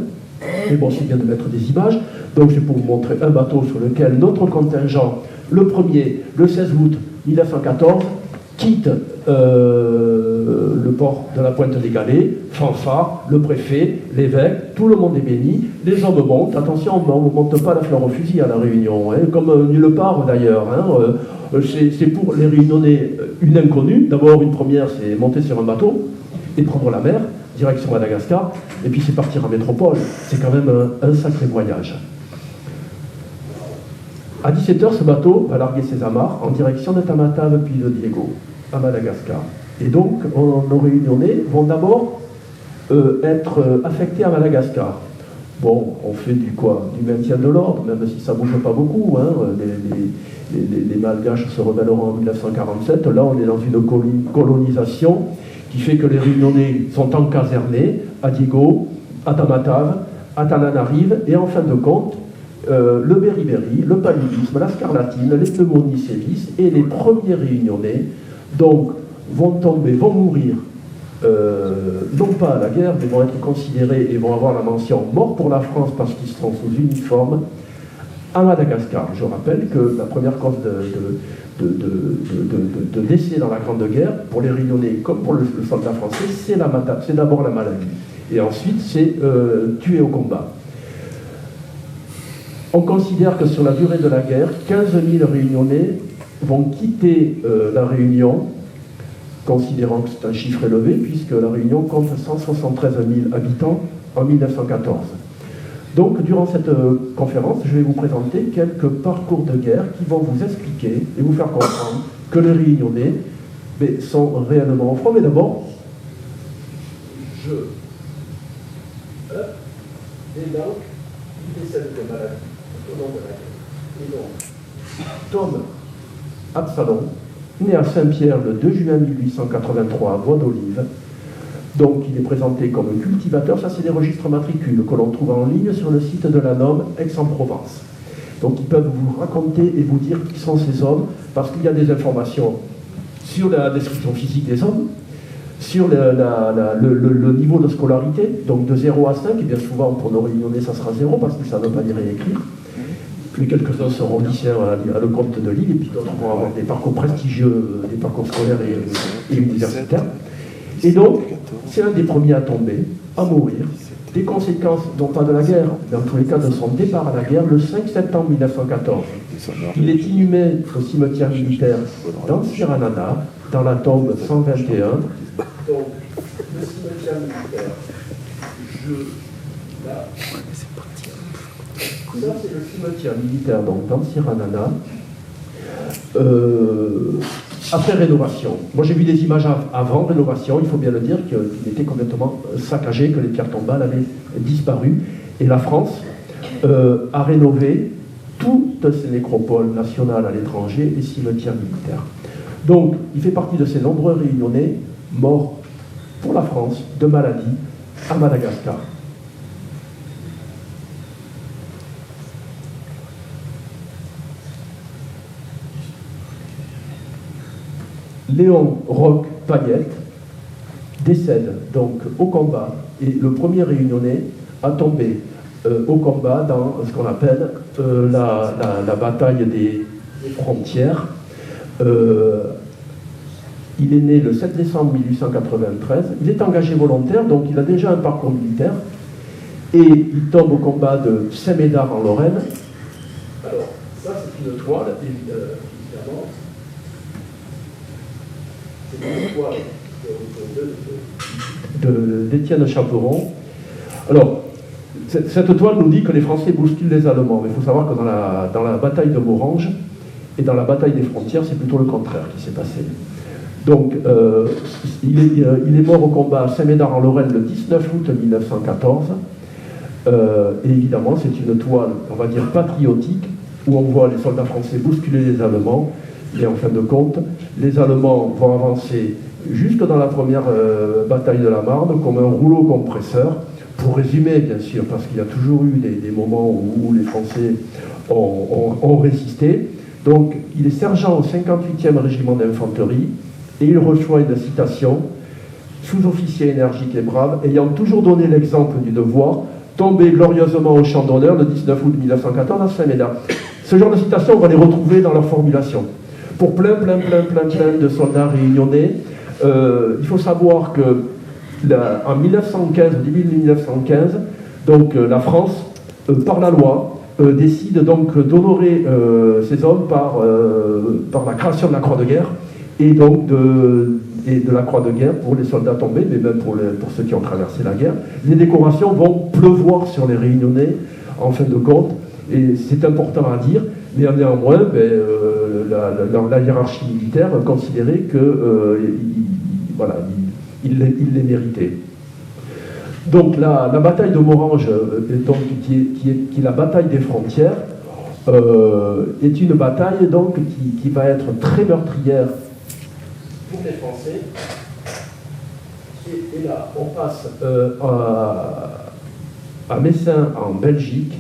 Mais bon, c'est bien de mettre des images. Donc c'est pour vous montrer un bateau sur lequel notre contingent, le premier, le 16 août 1914, quitte le port de la Pointe des Galets, fanfare, le préfet, l'évêque, tout le monde est béni, les hommes montent, attention, on ne monte pas la fleur au fusil à la Réunion, hein, comme nulle part d'ailleurs. Hein, c'est pour les Réunionnais une inconnue. D'abord, une première, c'est monter sur un bateau et prendre la mer, direction Madagascar, et puis c'est partir en métropole. C'est quand même un sacré voyage. À 17h, ce bateau va larguer ses amarres en direction de Tamatave puis de Diego, à Madagascar. Et donc, nos Réunionnais vont d'abord être affectés à Madagascar. Bon, on fait du maintien de l'ordre, même si ça ne bouge pas beaucoup. Hein. Les Malgaches se rebelleront en 1947. Là, on est dans une colonisation qui fait que les Réunionnais sont encasernés à Diego, à Tamatave, à Tananarive, et en fin de compte, le beriberi, le paludisme, la scarlatine, les pneumonies sévissent, et les premiers Réunionnais donc vont mourir, non pas à la guerre, mais vont être considérés et vont avoir la mention mort pour la France parce qu'ils seront sous uniforme à Madagascar. Je rappelle que la première cause de décès dans la Grande Guerre, pour les Réunionnais comme pour le soldat français, c'est d'abord la maladie. Et ensuite, c'est tué au combat. On considère que sur la durée de la guerre, 15 000 Réunionnais vont quitter la Réunion, considérant que c'est un chiffre élevé, puisque la Réunion compte 173 000 habitants en 1914. Donc, durant cette conférence, je vais vous présenter quelques parcours de guerre qui vont vous expliquer et vous faire comprendre que les Réunionnais sont réellement au front. Mais d'abord, et donc, il décède de maladie au long de la guerre. Et donc, Tom Absalom, né à Saint-Pierre le 2 juin 1883 à Bois d'Olive. Donc il est présenté comme cultivateur. Ça, c'est des registres matricules que l'on trouve en ligne sur le site de la NOM Aix-en-Provence. Donc ils peuvent vous raconter et vous dire qui sont ces hommes, parce qu'il y a des informations sur la description physique des hommes, sur le niveau de scolarité, donc de 0 à 5, et bien souvent pour nos Réunionnais ça sera 0 parce qu'ils ne savent pas lire et écrire. Puis quelques-uns seront lycéens à le compte de Lille, et puis d'autres vont avoir des parcours prestigieux, des parcours scolaires et universitaires. Et donc, c'est un des premiers à tomber, à mourir, des conséquences, non pas de la guerre, mais en tous les cas de son départ à la guerre, le 5 septembre 1914. Il est inhumé au cimetière militaire d'Antsiranana, dans la tombe 121. Donc, le cimetière militaire, ça, c'est le cimetière militaire d'Antsiranana. Après rénovation. Moi, j'ai vu des images avant rénovation. Il faut bien le dire qu'il était complètement saccagé, que les pierres tombales avaient disparu. Et la France a rénové toutes ces nécropoles nationales à l'étranger, les cimetières militaires. Donc, il fait partie de ces nombreux Réunionnais morts pour la France de maladie à Madagascar. Léon Roch Payette décède donc au combat, et le premier Réunionnais a tombé au combat dans ce qu'on appelle la bataille des frontières. Il est né le 7 décembre 1893, il est engagé volontaire, donc il a déjà un parcours militaire, et il tombe au combat de Saint-Médard en Lorraine. Alors, ça c'est une toile, évidemment. C'est une toile d'Étienne Chaperon. Alors, cette toile nous dit que les Français bousculent les Allemands, mais il faut savoir que dans la bataille de Morhange et dans la bataille des frontières, c'est plutôt le contraire qui s'est passé. Donc, il est mort au combat à Saint-Médard en Lorraine le 19 août 1914. Et évidemment, c'est une toile, on va dire, patriotique, où on voit les soldats français bousculer les Allemands. Et en fin de compte, les Allemands vont avancer jusque dans la première bataille de la Marne comme un rouleau compresseur. Pour résumer, bien sûr, parce qu'il y a toujours eu des moments où les Français ont résisté. Donc, il est sergent au 58e régiment d'infanterie et il reçoit une citation: sous-officier énergique et brave, ayant toujours donné l'exemple du devoir, tombé glorieusement au champ d'honneur le 19 août 1914 à Saint-Médard. Ce genre de citations, on va les retrouver dans leur formulation. Pour plein de soldats réunionnais, il faut savoir que en 1915, au début de 1915, donc la France, par la loi, décide donc d'honorer ces hommes par la création de la Croix de guerre et donc de la Croix de guerre pour les soldats tombés, mais même pour ceux qui ont traversé la guerre. Les décorations vont pleuvoir sur les Réunionnais, en fin de compte, et c'est important à dire, mais néanmoins, la hiérarchie militaire considérait que il les méritait. Donc la bataille de Morhange, donc, qui est la bataille des frontières, est une bataille donc, qui va être très meurtrière pour les Français. Et là, on passe à Messin, en Belgique,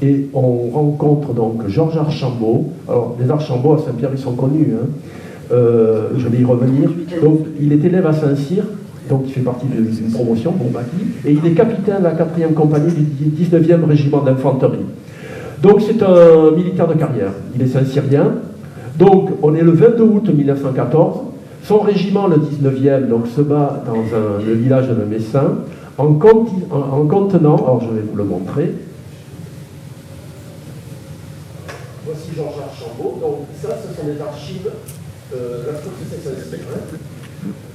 et on rencontre donc Georges Archambault. Alors, les Archambault à Saint-Pierre, ils sont connus, hein. Je vais y revenir. Donc, il est élève à Saint-Cyr, donc il fait partie d'une promotion, Bourbaki, et il est capitaine de la 4e compagnie du 19e régiment d'infanterie. Donc, c'est un militaire de carrière. Il est Saint-Cyrien. Donc, on est le 22 août 1914. Son régiment, le 19e, donc, se bat dans le village de Messin, en contenant, alors je vais vous le montrer. Voici Georges Archambault. Donc, ça, ce sont les archives.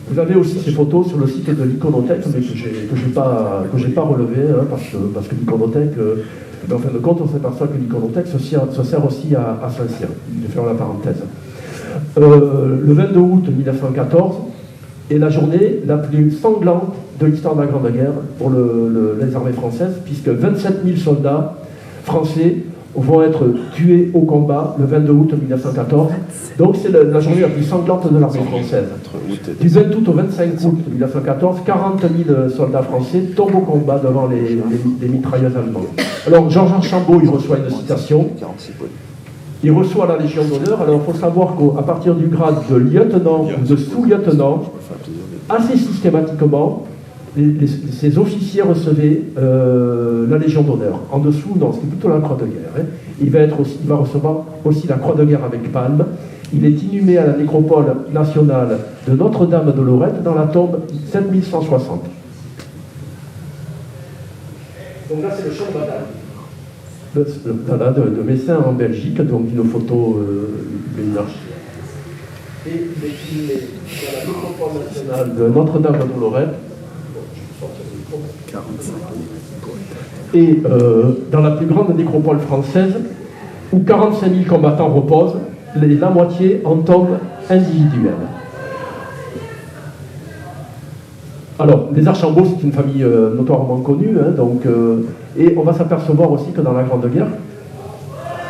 Vous avez aussi ces photos sur le site de l'Iconothèque, mais que j'ai pas relevé, hein, parce que l'Iconothèque, en fin de compte, on s'aperçoit que l'Iconothèque se sert aussi à Saint-Cyr. Je vais faire la parenthèse. Le 22 août 1914 est la journée la plus sanglante de l'histoire de la Grande Guerre pour les armées françaises, puisque 27 000 soldats français vont être tués au combat le 22 août 1914. Donc c'est la journée la plus sanglante de l'armée française. Du 20 août au 25 août 1914, 40 000 soldats français tombent au combat devant les mitrailleuses allemandes. Alors Georges Archambault, il reçoit une citation. Il reçoit la Légion d'honneur. Alors il faut savoir qu'à partir du grade de lieutenant ou de sous-lieutenant, assez systématiquement, ces officiers recevaient la Légion d'honneur. En dessous, non, c'est plutôt la Croix de guerre. Hein. Il va recevoir aussi la Croix de guerre avec palme. Il est inhumé à la nécropole nationale de Notre-Dame de Lorette dans la tombe 7160. Donc là, c'est le champ de bataille de Messin en Belgique, donc une photo d'une archive. Et il est inhumé dans la nécropole nationale de Notre-Dame de Lorette. Et dans la plus grande nécropole française, où 45 000 combattants reposent, la moitié en tombe individuelle. Alors, les Archambault, c'est une famille notoirement connue, hein, et on va s'apercevoir aussi que dans la Grande Guerre,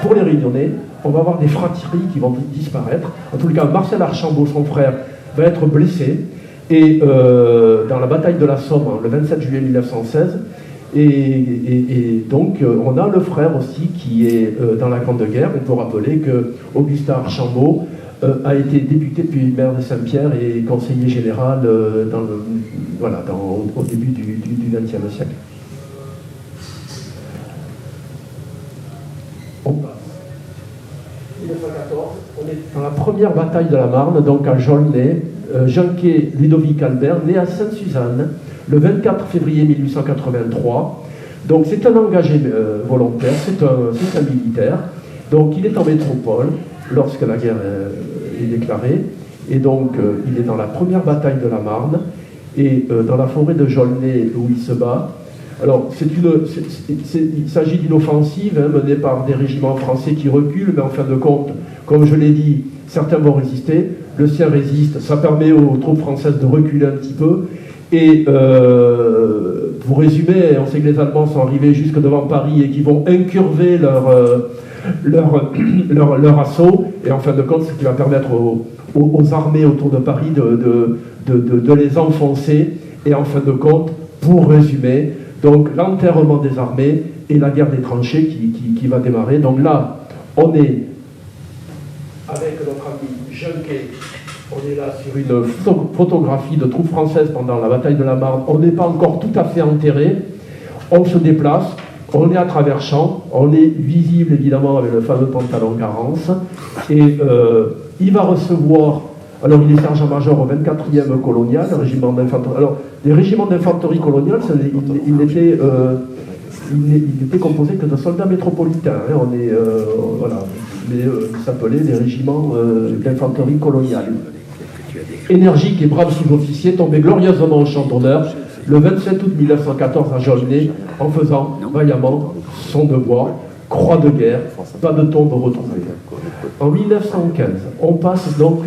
pour les Réunionnais, on va avoir des fratries qui vont disparaître. En tout cas, Marcel Archambault, son frère, va être blessé, et dans la bataille de la Somme, le 27 juillet 1916, et donc on a le frère aussi qui est dans la Grande Guerre. On peut rappeler que Augustin Archambault a été député puis maire de Saint-Pierre et conseiller général au début du XXe siècle. On passe. 1914, on est dans la première bataille de la Marne, donc à Jaulnay. Junquet Ludovic Albert, né à Sainte-Suzanne, le 24 février 1883. Donc c'est un engagé volontaire, c'est un militaire. Donc il est en métropole lorsque la guerre est déclarée. Et donc il est dans la première bataille de la Marne et dans la forêt de Jaulnay où il se bat. Alors il s'agit d'une offensive menée par des régiments français qui reculent, mais en fin de compte, comme je l'ai dit, certains vont résister. Le sien résiste, ça permet aux troupes françaises de reculer un petit peu. Et pour résumer, on sait que les Allemands sont arrivés jusque devant Paris et qu'ils vont incurver leur assaut. Et en fin de compte, ce qui va permettre aux armées autour de Paris de les enfoncer. Et en fin de compte, pour résumer, donc l'enterrement des armées et la guerre des tranchées qui va démarrer. Donc là, on est avec notre ami Junquet, on est là sur une photographie de troupes françaises pendant la bataille de la Marne. On n'est pas encore tout à fait enterré. On se déplace, on est à travers champs, on est visible évidemment avec le fameux pantalon Garance, et il va recevoir, alors il est sergent-major au 24e colonial, régiment d'infanterie. Alors, les régiments d'infanterie coloniale, il n'était composé que de soldats métropolitains, hein, voilà, mais ils s'appelaient des régiments d'infanterie coloniale. Énergique et brave sous-officier, tombé glorieusement au champ d'honneur le 27 août 1914 à Jaulnay, en faisant vaillamment son devoir, croix de guerre, pas de tombe retrouvée. En 1915, on passe donc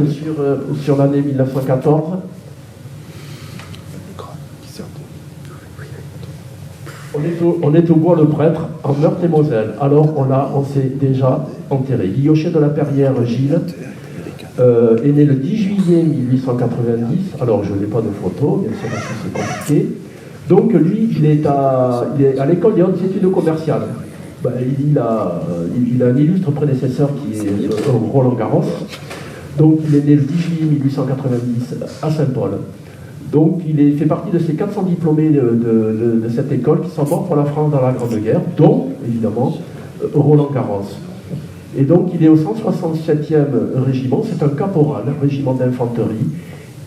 sur l'année 1914. On est au Bois-le-Prêtre, en Meurthe-et-Moselle. Alors on s'est déjà enterré. Guillochet de la Perrière, Gilles, est né le 10 juillet 1890. Alors je n'ai pas de photo, bien sûr, parce que c'est compliqué. Donc lui, il est à l'école des hautes études commerciales. Ben, il a un illustre prédécesseur qui est Roland Garros. Donc il est né le 10 juillet 1890 à Saint-Paul. Donc il fait partie de ces 400 diplômés de cette école qui sont morts pour la France dans la Grande Guerre, dont évidemment Roland Garros. Et donc il est au 167e régiment, c'est un caporal, régiment d'infanterie,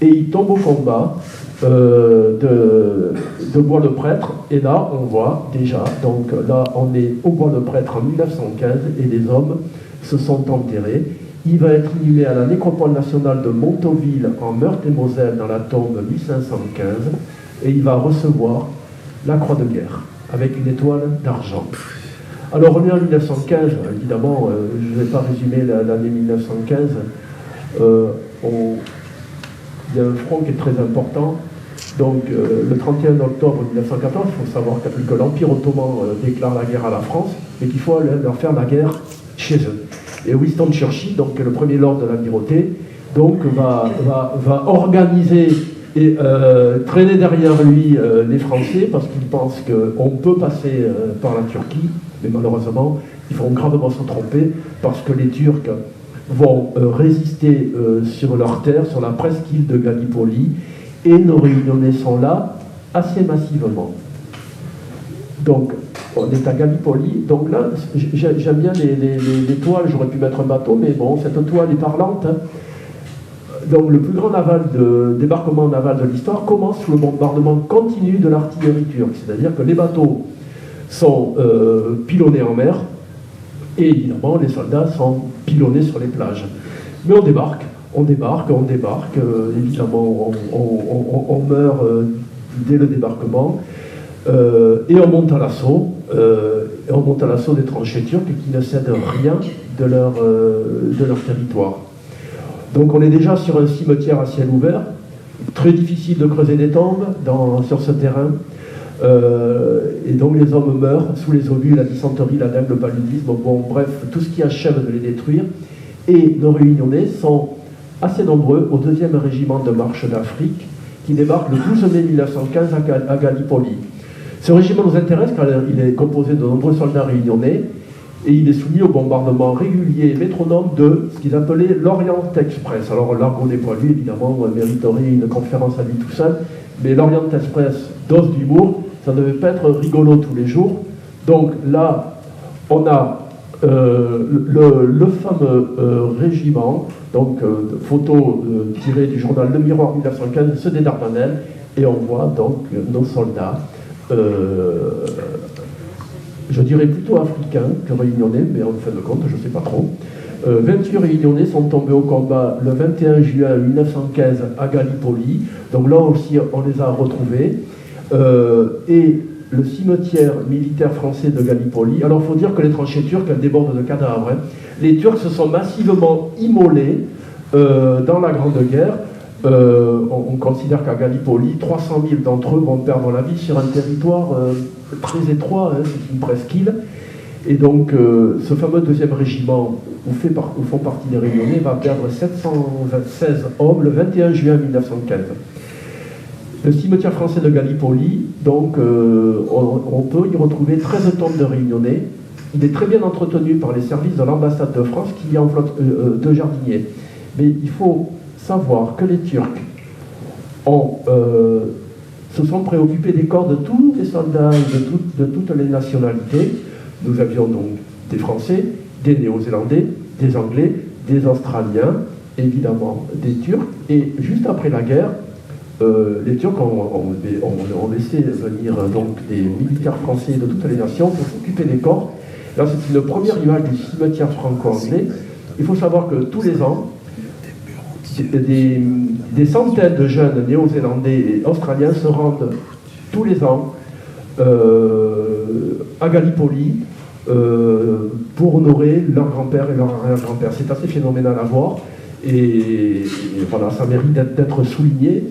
et il tombe au combat de Bois-le-Prêtre, et là on voit déjà, donc là on est au Bois-le-Prêtre en 1915, et les hommes se sont enterrés. Il va être inhumé à la nécropole nationale de Montauville en Meurthe-et-Moselle dans la tombe 1515, et il va recevoir la croix de guerre avec une étoile d'argent. Alors on est en 1915, évidemment, je ne vais pas résumer l'année 1915, il y a un front qui est très important. Donc le 31 octobre 1914, il faut savoir que l'Empire ottoman déclare la guerre à la France, et qu'il faut leur faire la guerre chez eux. Et Winston Churchill, donc le premier lord de l'Amirauté, donc va organiser et traîner derrière lui les Français, parce qu'il pense qu'on peut passer par la Turquie, mais malheureusement ils vont gravement se tromper, parce que les Turcs vont résister sur leur terre, sur la presqu'île de Gallipoli, et nos Réunionnais sont là assez massivement. Donc on est à Gallipoli, donc là j'aime bien les toiles, j'aurais pu mettre un bateau, mais bon, cette toile est parlante. Hein. Donc le plus grand débarquement naval de l'histoire commence sous le bombardement continu de l'artillerie turque, c'est-à-dire que les bateaux sont pilonnés en mer, et évidemment les soldats sont pilonnés sur les plages. Mais on débarque, évidemment on meurt dès le débarquement, et on monte à l'assaut des tranchées turques qui ne cèdent rien de leur territoire. Donc on est déjà sur un cimetière à ciel ouvert, très difficile de creuser des tombes sur ce terrain, et donc les hommes meurent sous les obus, la dysenterie, la dengue, le paludisme, bon, bref, tout ce qui achève de les détruire. Et nos Réunionnais sont assez nombreux au 2e régiment de marche d'Afrique, qui débarque le 12 mai 1915 à Gallipoli. Ce régiment nous intéresse car il est composé de nombreux soldats réunionnais, et il est soumis au bombardement régulier et métronome de ce qu'ils appelaient l'Orient Express. Alors l'argot des poilus, évidemment, mériterait une conférence à lui tout seul, mais l'Orient Express d'os d'humour, ça ne devait pas être rigolo tous les jours. Donc là, on a le fameux régiment, donc photo tirée du journal Le Miroir 1915, ceux des Dardanelles, et on voit donc nos soldats, je dirais plutôt africains que réunionnais, mais en fin de compte, je ne sais pas trop. 28 réunionnais sont tombés au combat le 21 juin 1915 à Gallipoli, donc là aussi on les a retrouvés, et le cimetière militaire français de Gallipoli. Alors il faut dire que les tranchées turques, elles débordent de cadavres. Hein. Les Turcs se sont massivement immolés dans la Grande Guerre. On considère qu'à Gallipoli, 300 000 d'entre eux vont perdre la vie sur un territoire très étroit, hein, c'est une presqu'île. Et donc ce fameux 2e régiment où font partie les Réunionnais va perdre 716 hommes le 21 juin 1915. Le cimetière français de Gallipoli, donc on peut y retrouver 13 tombes de Réunionnais. Il est très bien entretenu par les services de l'ambassade de France qui y a en flotte de jardiniers. Mais il faut savoir que les Turcs ont se sont préoccupés des corps de tous les soldats et de toutes les nationalités. Nous avions donc des Français, des Néo-Zélandais, des Anglais, des Australiens, évidemment des Turcs. Et juste après la guerre, les Turcs ont laissé venir donc des militaires français de toutes les nations pour s'occuper des corps. Là, c'est une première image du cimetière franco-anglais. Il faut savoir que tous les ans, des centaines de jeunes néo-zélandais et australiens se rendent tous les ans à Gallipoli pour honorer leur grand-père et leur arrière-grand-père. C'est assez phénoménal à voir et voilà, ça mérite d'être souligné.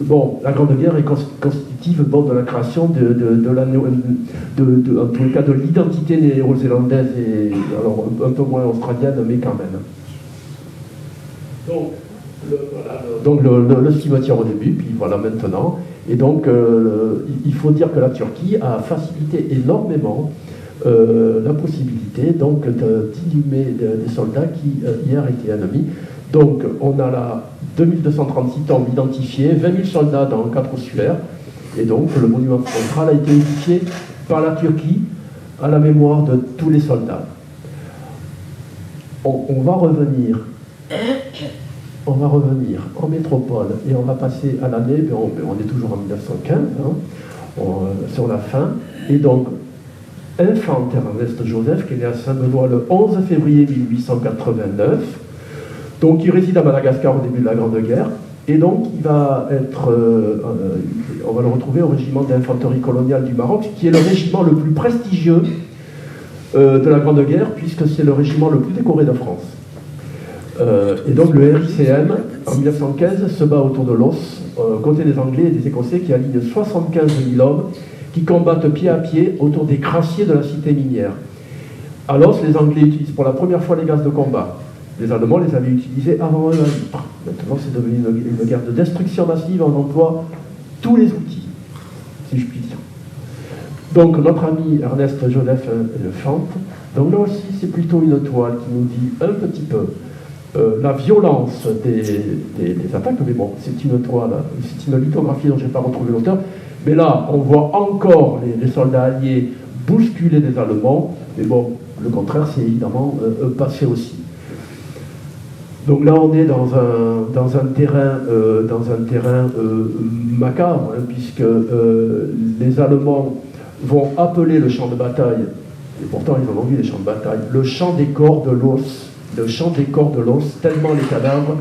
Bon, la Grande Guerre est constitutive de la création en tous les cas de l'identité néo-zélandaise et alors un peu moins australienne, mais quand même. Donc le cimetière au début, puis voilà maintenant. Et donc il faut dire que la Turquie a facilité énormément la possibilité donc d'inhumer des soldats qui hier étaient ennemis. Donc on a là 2236 tombes identifiées, 20 000 soldats dans 4 ossuaires. Et donc le monument central a été édifié par la Turquie à la mémoire de tous les soldats. On va revenir en métropole et on va passer à l'année, on est toujours en 1915, sur la fin, et donc infante Ernest Joseph, qui est né à Saint-Benoît le 11 février 1889, donc il réside à Madagascar au début de la Grande Guerre, et donc il va être, on va le retrouver au régiment d'infanterie coloniale du Maroc, qui est le régiment le plus prestigieux de la Grande Guerre, puisque c'est le régiment le plus décoré de France. Et donc le RICM, en 1915, se bat autour de l'Os, côté des Anglais et des Écossais, qui alignent 75 000 hommes qui combattent pied à pied autour des crassiers de la cité minière. À l'Os, les Anglais utilisent pour la première fois les gaz de combat. Les Allemands les avaient utilisés avant eux à Ypres. Maintenant, c'est devenu une guerre de destruction massive. On emploie tous les outils, si je puis dire. Donc, notre ami Ernest Joseph Fante, donc là aussi, c'est plutôt une toile qui nous dit un petit peu la violence des attaques. Mais bon, c'est une toile, c'est une lithographie dont je n'ai pas retrouvé l'auteur. Mais là, on voit encore les soldats alliés bousculer des Allemands. Mais bon, le contraire, c'est évidemment passé aussi. Donc là, on est dans un terrain macabre, hein, puisque les Allemands vont appeler le champ de bataille, et pourtant ils en ont vu des champs de bataille, le champ des corps de l'os, tellement les cadavres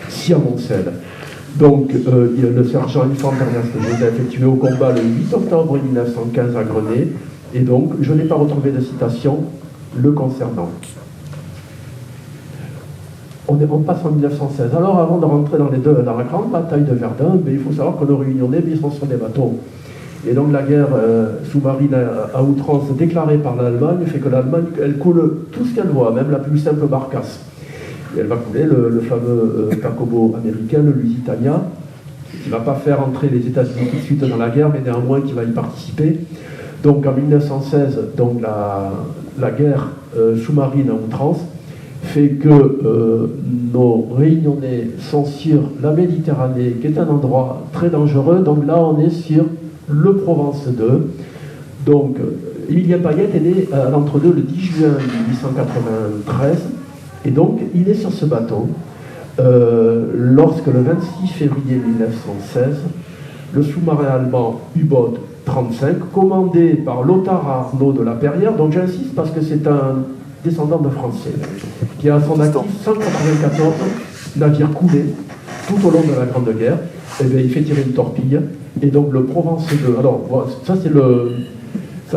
s'y amoncellent. Donc le sergent infante Ernest Joseph est tué au combat le 8 octobre 1915 à Grenay, et donc je n'ai pas retrouvé de citation le concernant. On passe en 1916. Alors, avant de rentrer dans la grande bataille de Verdun, il faut savoir que nos Réunionnais sont sur des bateaux. Et donc, la guerre sous-marine à outrance déclarée par l'Allemagne fait que l'Allemagne, elle coule tout ce qu'elle voit, même la plus simple barcasse. Et elle va couler le fameux paquebot américain, le Lusitania, qui ne va pas faire entrer les États-Unis tout de suite dans la guerre, mais néanmoins qui va y participer. Donc, en 1916, donc, la guerre sous-marine à outrance fait que nos Réunionnais sont sur la Méditerranée, qui est un endroit très dangereux. Donc là, on est sur le Provence 2. Donc, Émilien Payette est né à l'entre-deux le 10 juin 1893. Et donc, il est sur ce bateau lorsque le 26 février 1916, le sous-marin allemand U-Boot 35, commandé par Lothar Arnaud de la Perrière, donc j'insiste parce que c'est un descendant de Français, qui a à son actif 194 navires coulés tout au long de la Grande Guerre. Et bien, il fait tirer une torpille, et donc le Provence 2. Alors, ça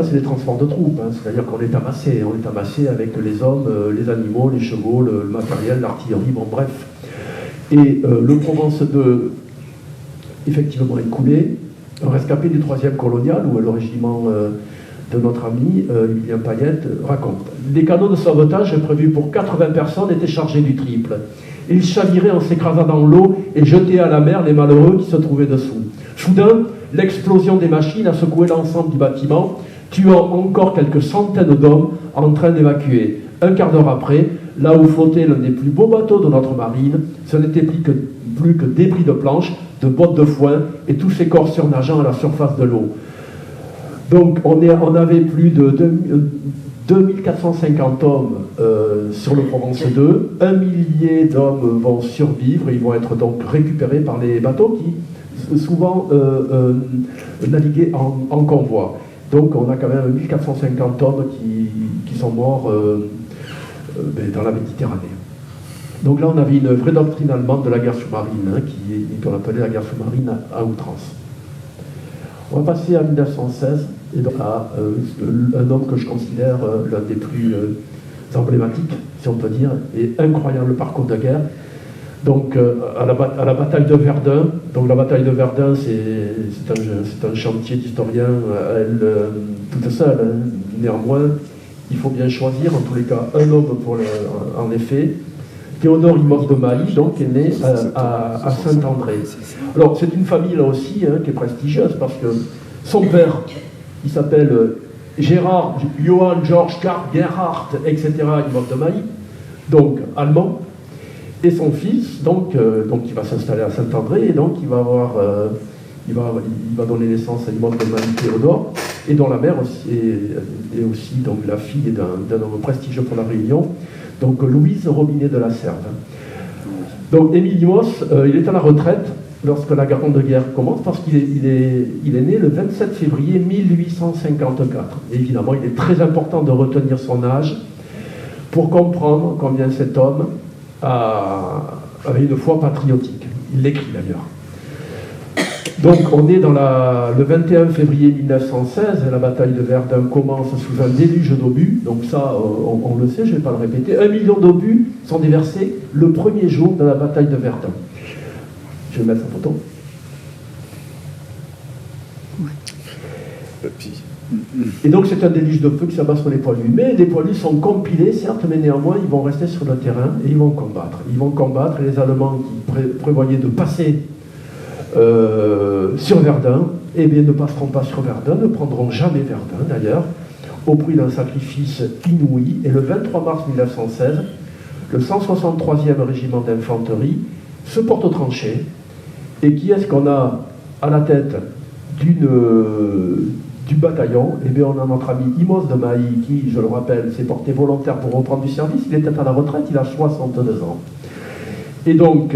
c'est les transports de troupes, hein, c'est-à-dire qu'on est amassé avec les hommes, les animaux, les chevaux, le matériel, l'artillerie, bon bref. Et le Provence 2, effectivement, est coulé, un rescapé du 3e colonial, où le régiment de notre ami Émilien Payette raconte. Les canots de sauvetage prévus pour 80 personnes étaient chargés du triple. Ils chaviraient en s'écrasant dans l'eau et jetaient à la mer les malheureux qui se trouvaient dessous. Soudain, l'explosion des machines a secoué l'ensemble du bâtiment, tuant encore quelques centaines d'hommes en train d'évacuer. Un quart d'heure après, là où flottait l'un des plus beaux bateaux de notre marine, ce n'était plus que débris de planches, de bottes de foin et tous ces corps surnageant à la surface de l'eau. Donc on avait plus de 2450 hommes sur le Provence 2, 1 millier d'hommes vont survivre, ils vont être donc récupérés par les bateaux qui souvent naviguaient en convoi. Donc on a quand même 1450 hommes qui sont morts dans la Méditerranée. Donc là on avait une vraie doctrine allemande de la guerre sous-marine, qu'on appelait la guerre sous-marine à outrance. On va passer à 1916 et donc à un homme que je considère l'un des plus emblématiques, si on peut dire, et incroyable parcours de guerre. Donc à la bataille de Verdun, donc la bataille de Verdun c'est un chantier d'historien toute seule, hein. Néanmoins il faut bien choisir en tous les cas un homme en effet. Théodore Imos de Mailly, donc, est né à Saint-André. Alors, c'est une famille, là aussi, hein, qui est prestigieuse, parce que son père, il s'appelle Gérard, Johann Georg Karl Gerhard, etc., Imos de Mailly, donc allemand, et son fils, donc il va s'installer à Saint-André, et donc il va donner naissance à Imos de Mailly Théodore, et dont la mère aussi est aussi donc, la fille d'un homme prestigieux pour la Réunion, donc Louise Robinet de la Serve. Donc Émile Imos, il est à la retraite lorsque la Grande Guerre commence, parce qu'il est né le 27 février 1854. Et évidemment, il est très important de retenir son âge pour comprendre combien cet homme avait une foi patriotique. Il l'écrit d'ailleurs. Donc on est dans le 21 février 1916, la bataille de Verdun commence sous un déluge d'obus, donc ça on le sait, je ne vais pas le répéter. 1 million d'obus sont déversés le premier jour de la bataille de Verdun. Je vais mettre sa photo. Et donc c'est un déluge de feu qui s'abat sur les poilus. Mais les poilus sont compilés, certes, mais néanmoins ils vont rester sur le terrain et ils vont combattre. Ils vont combattre, et les Allemands qui prévoyaient de passer sur Verdun, eh bien ne passeront pas sur Verdun, ne prendront jamais Verdun d'ailleurs, au prix d'un sacrifice inouï. Et le 23 mars 1916, le 163e régiment d'infanterie se porte aux tranchées. Et qui est-ce qu'on a à la tête du bataillon? Eh bien on a notre ami Imos de Mailly qui, je le rappelle, s'est porté volontaire pour reprendre du service. Il était à la retraite, il a 62 ans. Et donc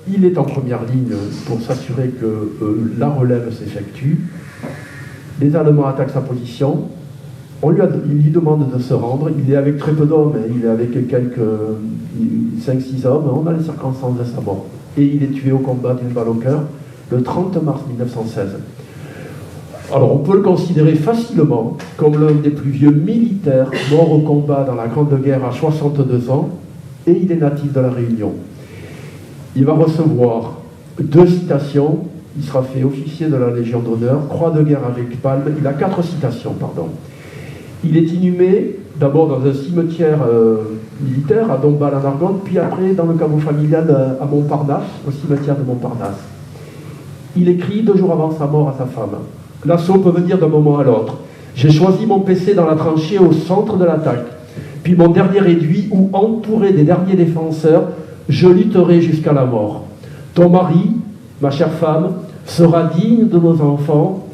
il est en première ligne pour s'assurer que la relève s'effectue. Les Allemands attaquent sa position. Il lui demande de se rendre. Il est avec très peu d'hommes. Il est avec quelques 5-6 hommes. On a les circonstances de sa mort. Et il est tué au combat d'une balle au cœur le 30 mars 1916. Alors on peut le considérer facilement comme l'un des plus vieux militaires morts au combat dans la Grande Guerre à 62 ans. Et il est natif de la Réunion. Il va recevoir 2 citations, il sera fait officier de la Légion d'honneur, croix de guerre avec palme, il a 4 citations, pardon. Il est inhumé d'abord dans un cimetière militaire à Dombasle en Argonne, puis après dans le caveau familial à Montparnasse, au cimetière de Montparnasse. Il écrit 2 jours avant sa mort à sa femme. L'assaut peut venir d'un moment à l'autre. J'ai choisi mon PC dans la tranchée au centre de l'attaque, puis mon dernier réduit où, entouré des derniers défenseurs, je lutterai jusqu'à la mort. Ton mari, ma chère femme, sera digne de nos enfants,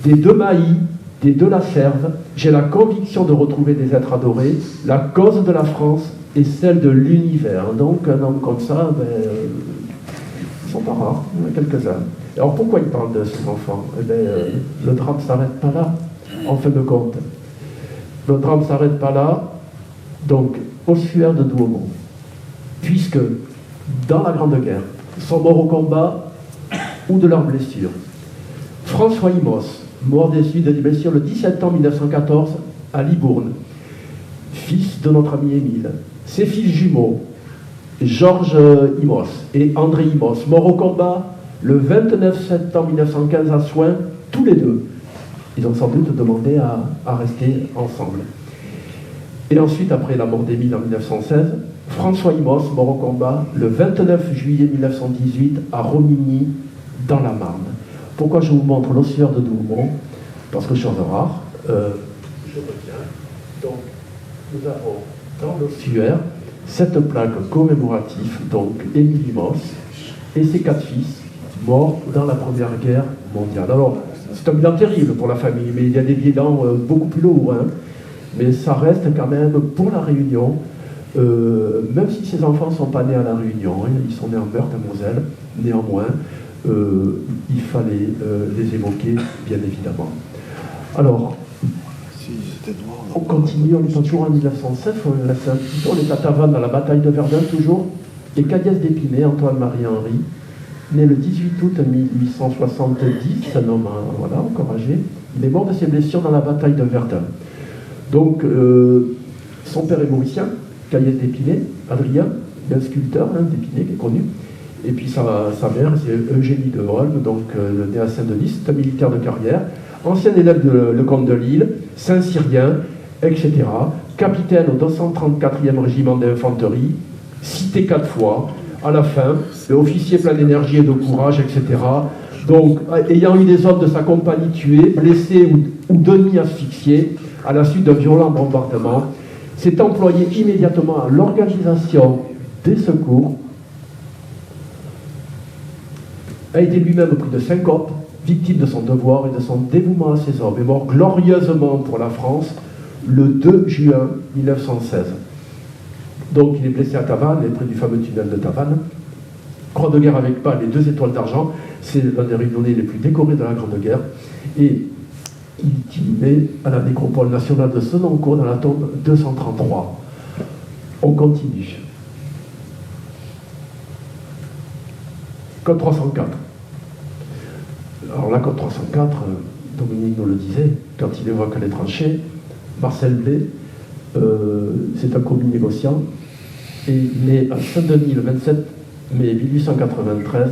des 2 Mailly, des 2 La Serve. J'ai la conviction de retrouver des êtres adorés, la cause de la France et celle de l'univers. Donc un homme comme ça, ils ne sont pas rares, il y en a quelques-uns. Alors pourquoi il parle de ses enfants? Eh bien, le drame ne s'arrête pas là, en fin de compte. Le drame ne s'arrête pas là, donc Ossuaire de Douaumont. Puisque, dans la Grande Guerre, sont morts au combat ou de leurs blessures. François Imos, mort des suites de blessures le 17 septembre 1914 à Libourne, fils de notre ami Émile. Ses fils jumeaux, Georges Imos et André Imos, morts au combat le 29 septembre 1915 à Soins, tous les 2. Ils ont sans doute demandé à rester ensemble. Et ensuite, après la mort d'Émile en 1916, François Imos, mort au combat le 29 juillet 1918 à Romigny, dans la Marne. Pourquoi je vous montre l'ossuaire de Douaumont? Parce que chose rare, je reviens. Donc, nous avons dans l'ossuaire cette plaque commémorative, donc Émile Imos et ses 4 fils, morts dans la Première Guerre mondiale. Alors, c'est un bilan terrible pour la famille, mais il y a des bilans beaucoup plus lourds. Hein. Mais ça reste quand même, pour la Réunion, même si ces enfants ne sont pas nés à la Réunion, hein, ils sont nés en Meurthe-et-Moselle, néanmoins, il fallait les évoquer, bien évidemment. Alors, on continue, on est toujours en 1907, on laisse un petit tour, on est à Tavannes, dans la bataille de Verdun, toujours, et Cagnès d'Épinay, Antoine-Marie-Henri, né le 18 août 1870, un homme voilà, encore âgé, il est mort de ses blessures dans la bataille de Verdun. Donc, son père est mauricien, Cagnès d'Épinay, Adrien, un sculpteur hein, d'Épinay qui est connu, et puis sa mère, c'est Eugénie de Holm, donc née à Saint-Denis, c'est un militaire de carrière, ancien élève de Comte de Lille, Saint-Cyrien, etc. Capitaine au 234e régiment d'infanterie, cité 4 fois, à la fin, officier plein d'énergie et de courage, etc. Donc, ayant eu des hommes de sa compagnie tués, blessés ou demi-asphyxiés, à la suite d'un violent bombardement, s'est employé immédiatement à l'organisation des secours, a été lui-même pris de syncope, victime de son devoir et de son dévouement à ses hommes, est mort glorieusement pour la France le 2 juin 1916. Donc il est blessé à Tavannes, près du fameux tunnel de Tavannes. Croix de guerre avec palme et 2 étoiles d'argent, c'est l'un des Réunionnais les plus décorés de la Grande Guerre. Et il est inhumé à la nécropole nationale de Senoncourt dans la tombe 233. On continue. Code 304. Alors la Code 304, Dominique nous le disait, quand il évoque les tranchées, Marcel Blais, c'est un commis négociant, et il est à Saint-Denis le 27 mai 1893.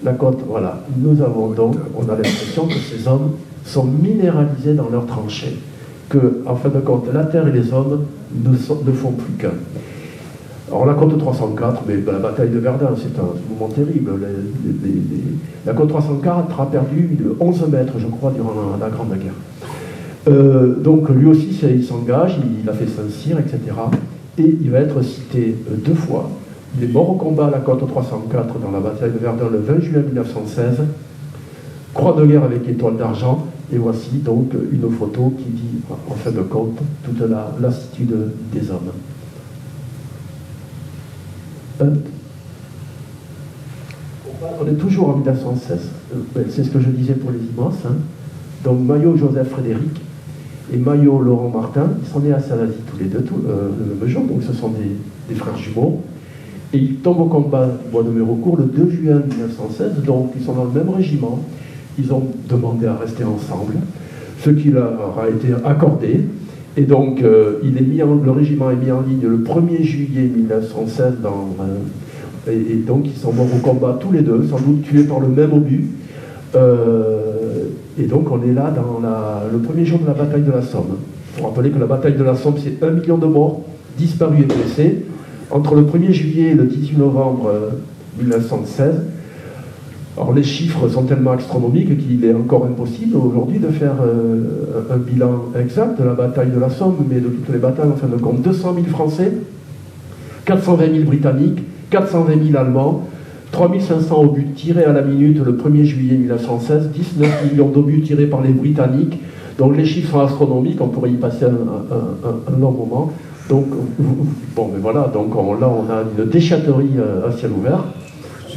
La côte, voilà, nous avons donc, on a l'impression que ces hommes sont minéralisés dans leurs tranchées, que, en fin de compte, la terre et les hommes ne font plus qu'un. Alors la côte 304, mais la bataille de Verdun, c'est un moment terrible. La côte 304 a perdu 11 mètres, je crois, durant la Grande Guerre. Donc lui aussi, il s'engage, il a fait Saint-Cyr, etc. Et il va être cité 2 fois. Il est mort au combat à la côte 304 dans la bataille de Verdun le 20 juin 1916. Croix de guerre avec étoile d'argent. Et voici donc une photo qui dit, en fin de compte, toute la lassitude des hommes. On est toujours en 1916. C'est ce que je disais pour les immenses. Hein. Donc Maillot Joseph Frédéric et Maillot Laurent Martin, ils sont nés à Salazie tous les deux, le même jour, donc ce sont des frères jumeaux. Et ils tombent au combat du bois de Mérocourt le 2 juin 1916, donc ils sont dans le même régiment. Ils ont demandé à rester ensemble, ce qui leur a été accordé. Et donc, le régiment est mis en ligne le 1er juillet 1916, et donc ils sont morts au combat tous les deux, sans doute tués par le même obus. Et donc on est là dans le premier jour de la bataille de la Somme. Il faut rappeler que la bataille de la Somme, c'est 1 million de morts, disparus et blessés. Entre le 1er juillet et le 18 novembre 1916, alors les chiffres sont tellement astronomiques qu'il est encore impossible aujourd'hui de faire un bilan exact de la bataille de la Somme, mais de toutes les batailles, en fin de compte, 200 000 Français, 420 000 Britanniques, 420 000 Allemands, 3500 obus tirés à la minute le 1er juillet 1916, 19 millions d'obus tirés par les Britanniques. Donc les chiffres sont astronomiques, on pourrait y passer un long moment. Donc, bon, mais voilà, donc là on a une déchetterie à ciel ouvert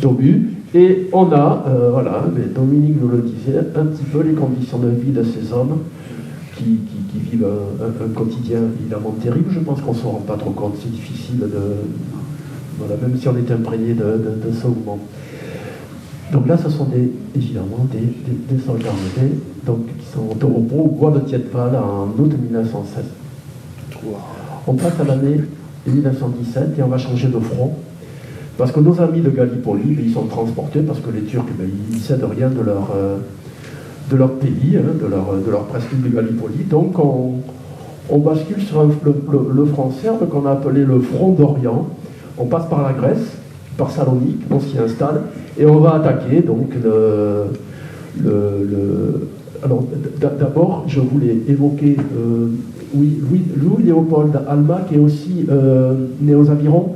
d'obus. Et on a, voilà, mais Dominique nous le disait, un petit peu les conditions de vie de ces hommes qui vivent un quotidien évidemment terrible. Je pense qu'on ne se rend pas trop compte, c'est difficile voilà, même si on est imprégné de ce mouvement. Donc là, ce sont évidemment des soldats armés, donc, qui sont au repos au bois de Thietval en août 1916. On passe à l'année 1917 et on va changer de front. Parce que nos amis de Gallipoli, ils sont transportés parce que les Turcs, ils ne cèdent rien de leur pays, hein, de leur presqu'île de Gallipoli. Donc on bascule sur le front serbe qu'on a appelé le front d'Orient. On passe par la Grèce, par Salonique, on s'y installe, et on va attaquer donc Alors d'abord, je voulais évoquer Louis-Léopold Alma, qui est aussi né aux Avirons,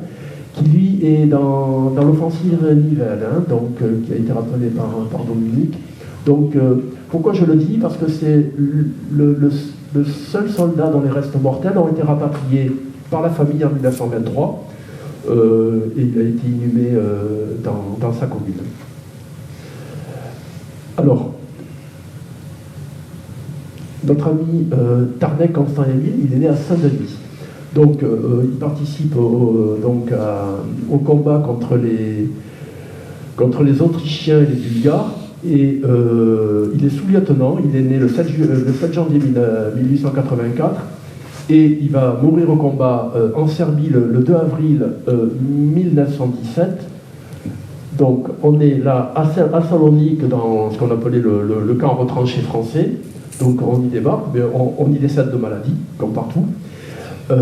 qui lui est dans l'offensive Nivelle, hein, donc, qui a été rappelé par Dominique. Donc, pourquoi je le dis? Parce que c'est le seul soldat dont les restes mortels ont été rapatriés par la famille en 1923, et il a été inhumé dans sa commune. Alors, notre ami Tarnec Constant-Émile, il est né à Saint-Denis. Donc, il participe au combat contre les Autrichiens et les Bulgares. Et il est sous-lieutenant, il est né le 7 janvier 1884 et il va mourir au combat en Serbie le 2 avril 1917. Donc on est là à Salonique dans ce qu'on appelait le camp retranché français. Donc on y débarque, mais on y décède de maladie, comme partout. On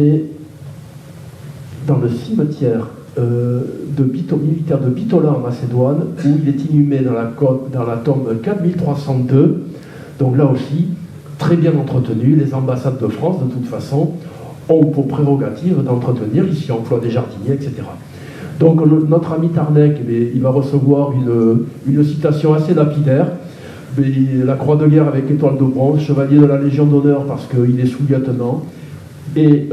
est dans le cimetière militaire de Bitola en Macédoine, où il est inhumé dans la tombe 4302. Donc là aussi, très bien entretenu. Les ambassades de France, de toute façon, ont pour prérogative d'entretenir, ici emploi des jardiniers, etc. Donc notre ami Tarnec, il va recevoir une citation assez lapidaire. La croix de guerre avec étoile de bronze, chevalier de la Légion d'honneur parce qu'il est sous-lieutenant. Et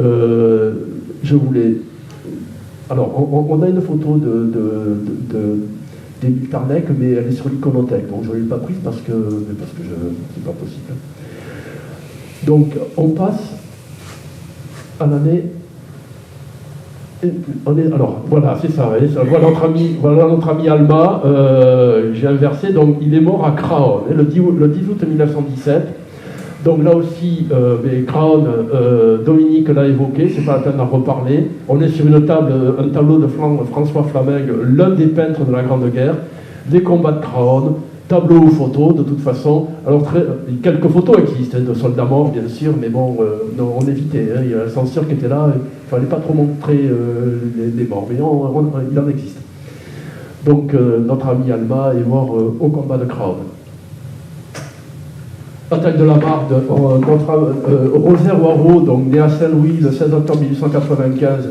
je voulais... Alors, on a une photo d'Émile Tarnec, mais elle est sur l'iconothèque, donc je ne l'ai pas prise parce que c'est pas possible. Donc, on passe à l'année... Alors, voilà, c'est ça, voilà notre ami Alma, j'ai inversé, donc il est mort à Craonne, le 10 août 1917. Donc là aussi, Craonne, Dominique l'a évoqué, c'est pas la peine d'en reparler. On est sur un tableau de François Flamingue, l'un des peintres de la Grande Guerre, des combats de Craonne, tableau ou photo, de toute façon. Alors, quelques photos existent, de soldats morts, bien sûr, mais bon, non, on évitait. Hein, il y a la censure qui était là, il ne fallait pas trop montrer les morts, mais il en existe. Donc, notre ami Alma est mort au combat de Craonne. Bataille de la Marne contre Rosaire Waro, donc né à Saint-Louis le 16 octobre 1895,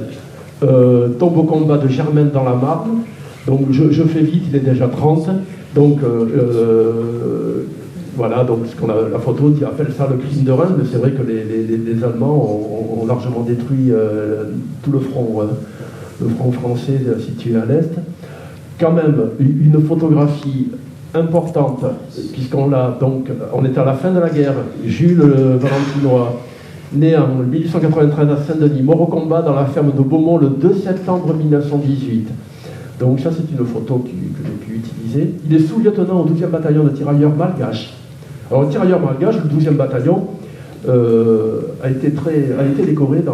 tombe au combat de Germaine dans la Marne. Donc je fais vite, il est déjà 30. Donc voilà, donc la photo qui appelle ça le crime de Reims, mais c'est vrai que les Allemands ont largement détruit tout le front français situé à l'est. Quand même, une photographie importante, puisqu'on est à la fin de la guerre. Jules Valentinois, né en 1893 à Saint-Denis, mort au combat dans la ferme de Beaumont le 2 septembre 1918. Donc ça, c'est une photo que j'ai pu utiliser. Il est sous-lieutenant au 12e bataillon de tirailleurs malgaches. Alors, le tirailleur malgache, le 12e bataillon, a été décoré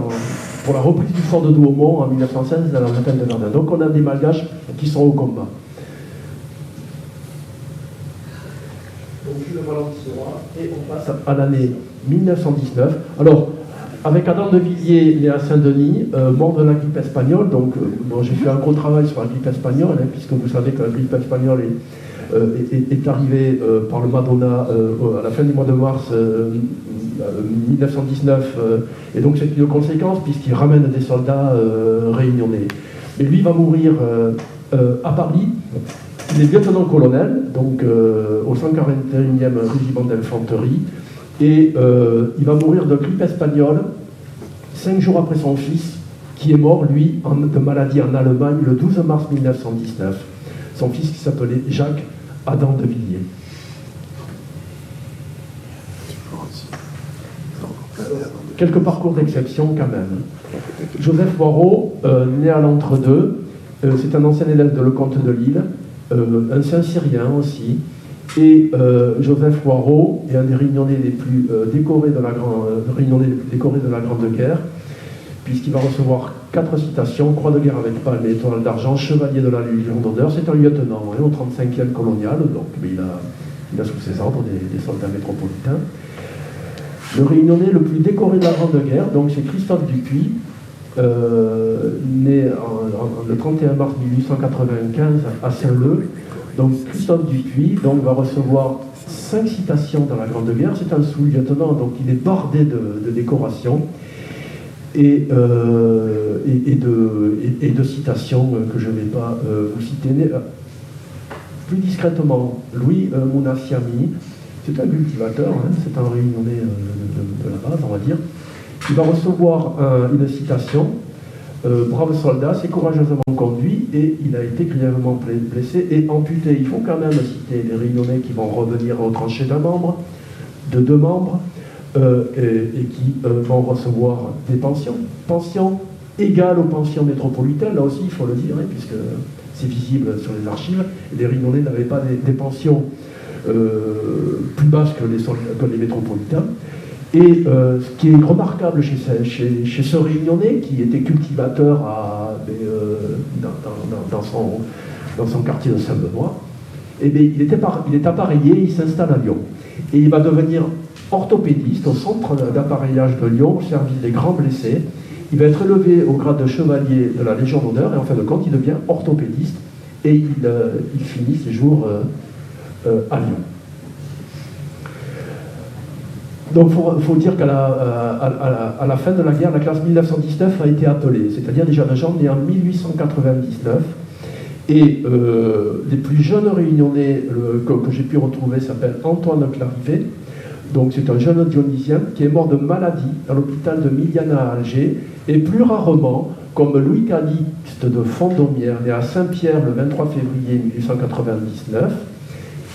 pour la reprise du fort de Douaumont en 1916 dans la bataille de Verdun. Donc on a des malgaches qui sont au combat. Et on passe à l'année 1919. Alors, avec Adam de Villiers, né à Saint-Denis, mort de la grippe espagnole. Donc, j'ai fait un gros travail sur la grippe espagnole, hein, puisque vous savez que la grippe espagnole est arrivée par le Madonna à la fin du mois de mars 1919. Et donc, c'est une conséquence, puisqu'il ramène des soldats réunionnais. Et lui va mourir à Paris. Il est lieutenant-colonel, donc au 141e régiment d'infanterie, et il va mourir de grippe espagnole 5 jours après son fils, qui est mort, lui, de maladie en Allemagne, le 12 mars 1919. Son fils qui s'appelait Jacques Adam de Villiers. Quelques parcours d'exception quand même. Joseph Moreau, né à l'Entre-deux, c'est un ancien élève de Lecomte de Lille, un Saint-Cyrien aussi, et Joseph Moreau est un des réunionnais les plus décorés de la Grande Guerre, puisqu'il va recevoir 4 citations: Croix de guerre avec palme et étoile d'argent, chevalier de la Légion d'honneur. C'est un lieutenant, hein, au 35e colonial, donc il a sous ses ordres des soldats métropolitains. Le réunionnais le plus décoré de la Grande Guerre, donc c'est Christophe Dupuis, né le 31 mars 1895 à Saint-Leu. Donc Christophe Dupuis va recevoir 5 citations dans la Grande Guerre. C'est un sous-lieutenant, donc il est bordé de décorations. et de citations que je ne vais pas vous citer. Plus discrètement, Louis Mounassiami, c'est un cultivateur, hein, c'est un réunionnais de la base, on va dire. Il va recevoir une citation. Brave soldat, s'est courageusement conduit et il a été grièvement blessé et amputé. Il faut quand même citer les Réunionnais qui vont revenir aux tranchées de deux membres, et qui vont recevoir des pensions égales aux pensions métropolitaines. Là aussi, il faut le dire, hein, puisque c'est visible sur les archives. Les Réunionnais n'avaient pas des pensions plus basses que les métropolitains. Et ce qui est remarquable chez ce Réunionnais, qui était cultivateur dans son quartier de Saint-Benoît, eh bien, il est appareillé, il s'installe à Lyon. Et il va devenir orthopédiste au centre d'appareillage de Lyon, au service des grands blessés. Il va être élevé au grade de chevalier de la Légion d'honneur, et en fin de compte, il devient orthopédiste, et il finit ses jours à Lyon. Donc il faut dire qu'à la fin de la guerre, la classe 1919 a été appelée, c'est-à-dire des jeunes gens nés en 1899. Et les plus jeunes réunionnais que j'ai pu retrouver s'appellent Antoine Clarivet. Donc c'est un jeune dionysien qui est mort de maladie à l'hôpital de Miliana à Alger. Et plus rarement, comme Louis Calixte de Fondomière, né à Saint-Pierre le 23 février 1899,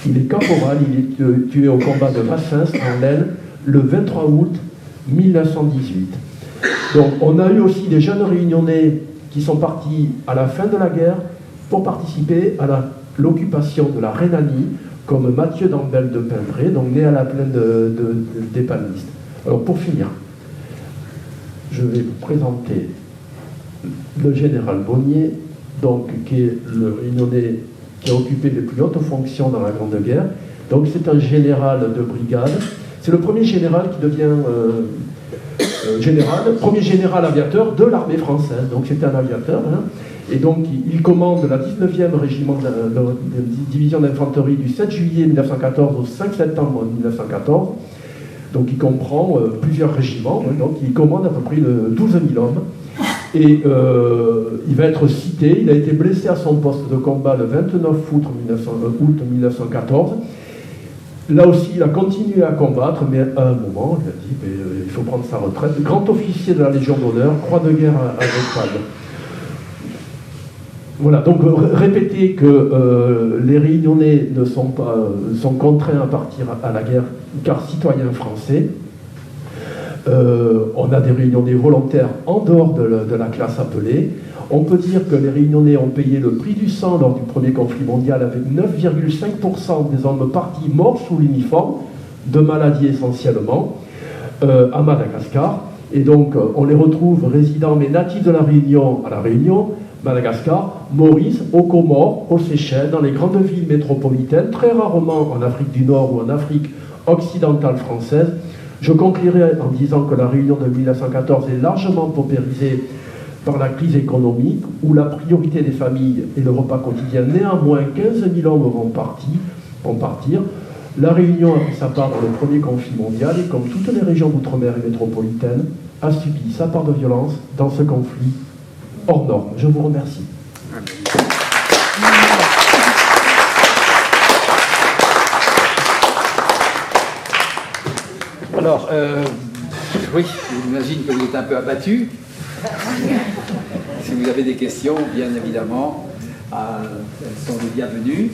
il est caporal, il est tué au combat de Vassins en l'Aisne le 23 août 1918. Donc on a eu aussi des jeunes réunionnais qui sont partis à la fin de la guerre pour participer à l'occupation de la Rhénanie, comme Mathieu d'Ambel de Pindré, donc né à la plaine des Palmistes. Alors pour finir, je vais vous présenter le général Bonnier, donc, qui est le Réunionnais qui a occupé les plus hautes fonctions dans la Grande Guerre. Donc c'est un général de brigade. C'est le premier général qui devient premier général aviateur de l'armée française. Donc c'était un aviateur. Hein. Et donc il commande la 19e régiment de division d'infanterie du 7 juillet 1914 au 5 septembre 1914. Donc il comprend plusieurs régiments. Hein. Donc il commande à peu près 12 000 hommes. Et il va être cité. Il a été blessé à son poste de combat le 29 août 1914. Là aussi, il a continué à combattre, mais à un moment, il a dit il faut prendre sa retraite. Grand officier de la Légion d'honneur, croix de guerre à Westphal. Voilà, donc répéter que les Réunionnais sont contraints à partir à la guerre, car citoyens français. On a des Réunionnais volontaires en dehors de la classe appelée. On peut dire que les Réunionnais ont payé le prix du sang lors du premier conflit mondial, avec 9,5% des hommes partis morts sous l'uniforme, de maladies essentiellement, à Madagascar. Et donc on les retrouve résidents mais natifs de la Réunion à la Réunion, Madagascar, Maurice, aux Comores, aux Seychelles, dans les grandes villes métropolitaines, très rarement en Afrique du Nord ou en Afrique occidentale française. Je conclurai en disant que la Réunion de 1914 est largement paupérisée par la crise économique, où la priorité des familles est le repas quotidien. Néanmoins, 15 000 hommes vont partir. La Réunion a pris sa part dans le premier conflit mondial et, comme toutes les régions d'outre-mer et métropolitaines, a subi sa part de violence dans ce conflit hors norme. Je vous remercie. Alors, oui, j'imagine que vous êtes un peu abattu. Si vous avez des questions, bien évidemment, elles sont les bienvenues.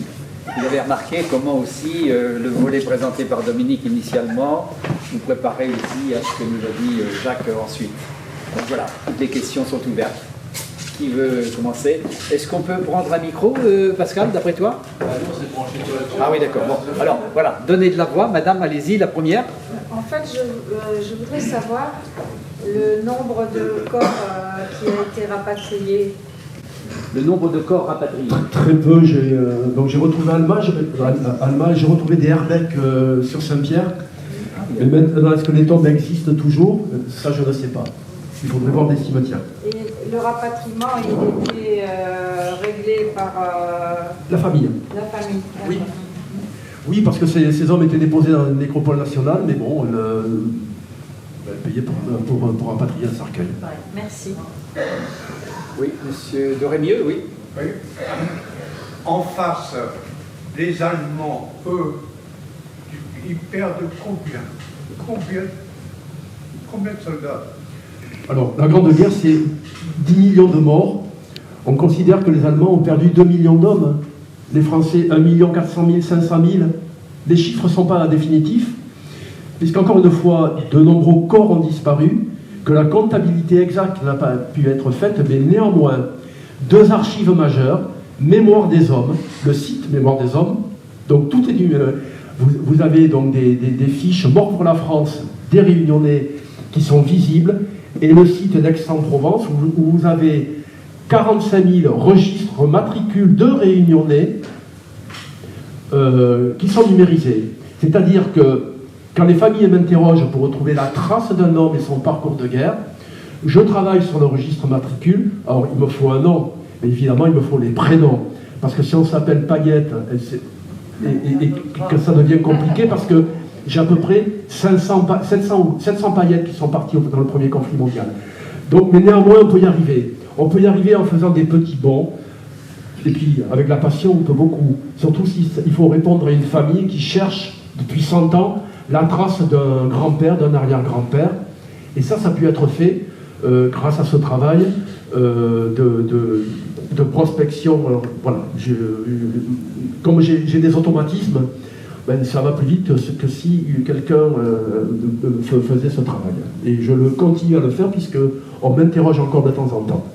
Vous avez remarqué comment aussi le volet présenté par Dominique initialement nous préparait aussi à ce que nous a dit Jacques ensuite. Donc voilà, toutes les questions sont ouvertes. Qui veut commencer? Est-ce qu'on peut prendre un micro, Pascal, d'après toi? Ah oui, d'accord. Bon, alors voilà, donnez de la voix. Madame, allez-y, la première. En fait, je voudrais savoir le nombre de corps qui a été rapatrié. Le nombre de corps rapatriés. Très peu. Donc j'ai retrouvé Alma, j'ai retrouvé des airbags sur Saint-Pierre. Et maintenant, est-ce que les tombes existent toujours? Ça, je ne sais pas. Il faudrait voir des cimetières. Et le rapatriement, il était réglé par... La famille. La famille. Oui. Oui, parce que ces hommes étaient déposés dans la nécropole nationale, mais bon, payer pour rapatrier un cercueil. Ouais, merci. Oui, monsieur Dorémieux, oui. Oui. En face, les Allemands, eux, ils perdent combien Combien de soldats? Alors, la Grande Guerre, c'est 10 millions de morts. On considère que les Allemands ont perdu 2 millions d'hommes. Les Français, 1 400 000, 500 000. Les chiffres ne sont pas définitifs, puisqu'encore une fois, de nombreux corps ont disparu, que la comptabilité exacte n'a pas pu être faite, mais néanmoins, 2 archives majeures, Mémoire des hommes, le site Mémoire des hommes, donc tout est du... vous avez donc des fiches Morts pour la France, des Réunionnais qui sont visibles, et le site d'Aix-en-Provence, où vous avez 45 000 registres, matricules de Réunionnais qui sont numérisés. C'est-à-dire que quand les familles m'interrogent pour retrouver la trace d'un homme et son parcours de guerre, je travaille sur le registre matricule. Alors il me faut un nom, mais évidemment il me faut les prénoms. Parce que si on s'appelle Paillette, et que ça devient compliqué, parce que j'ai à peu près 700 paillettes qui sont parties dans le premier conflit mondial. Donc, mais néanmoins, on peut y arriver. On peut y arriver en faisant des petits bonds. Et puis, avec la passion, on peut beaucoup. Surtout s'il faut répondre à une famille qui cherche, depuis 100 ans, la trace d'un grand-père, d'un arrière-grand-père. Et ça a pu être fait grâce à ce travail de prospection. Alors, voilà. Comme j'ai des automatismes, ben, ça va plus vite que si quelqu'un faisait ce travail. Et je le continue à le faire puisqu'on m'interroge encore de temps en temps.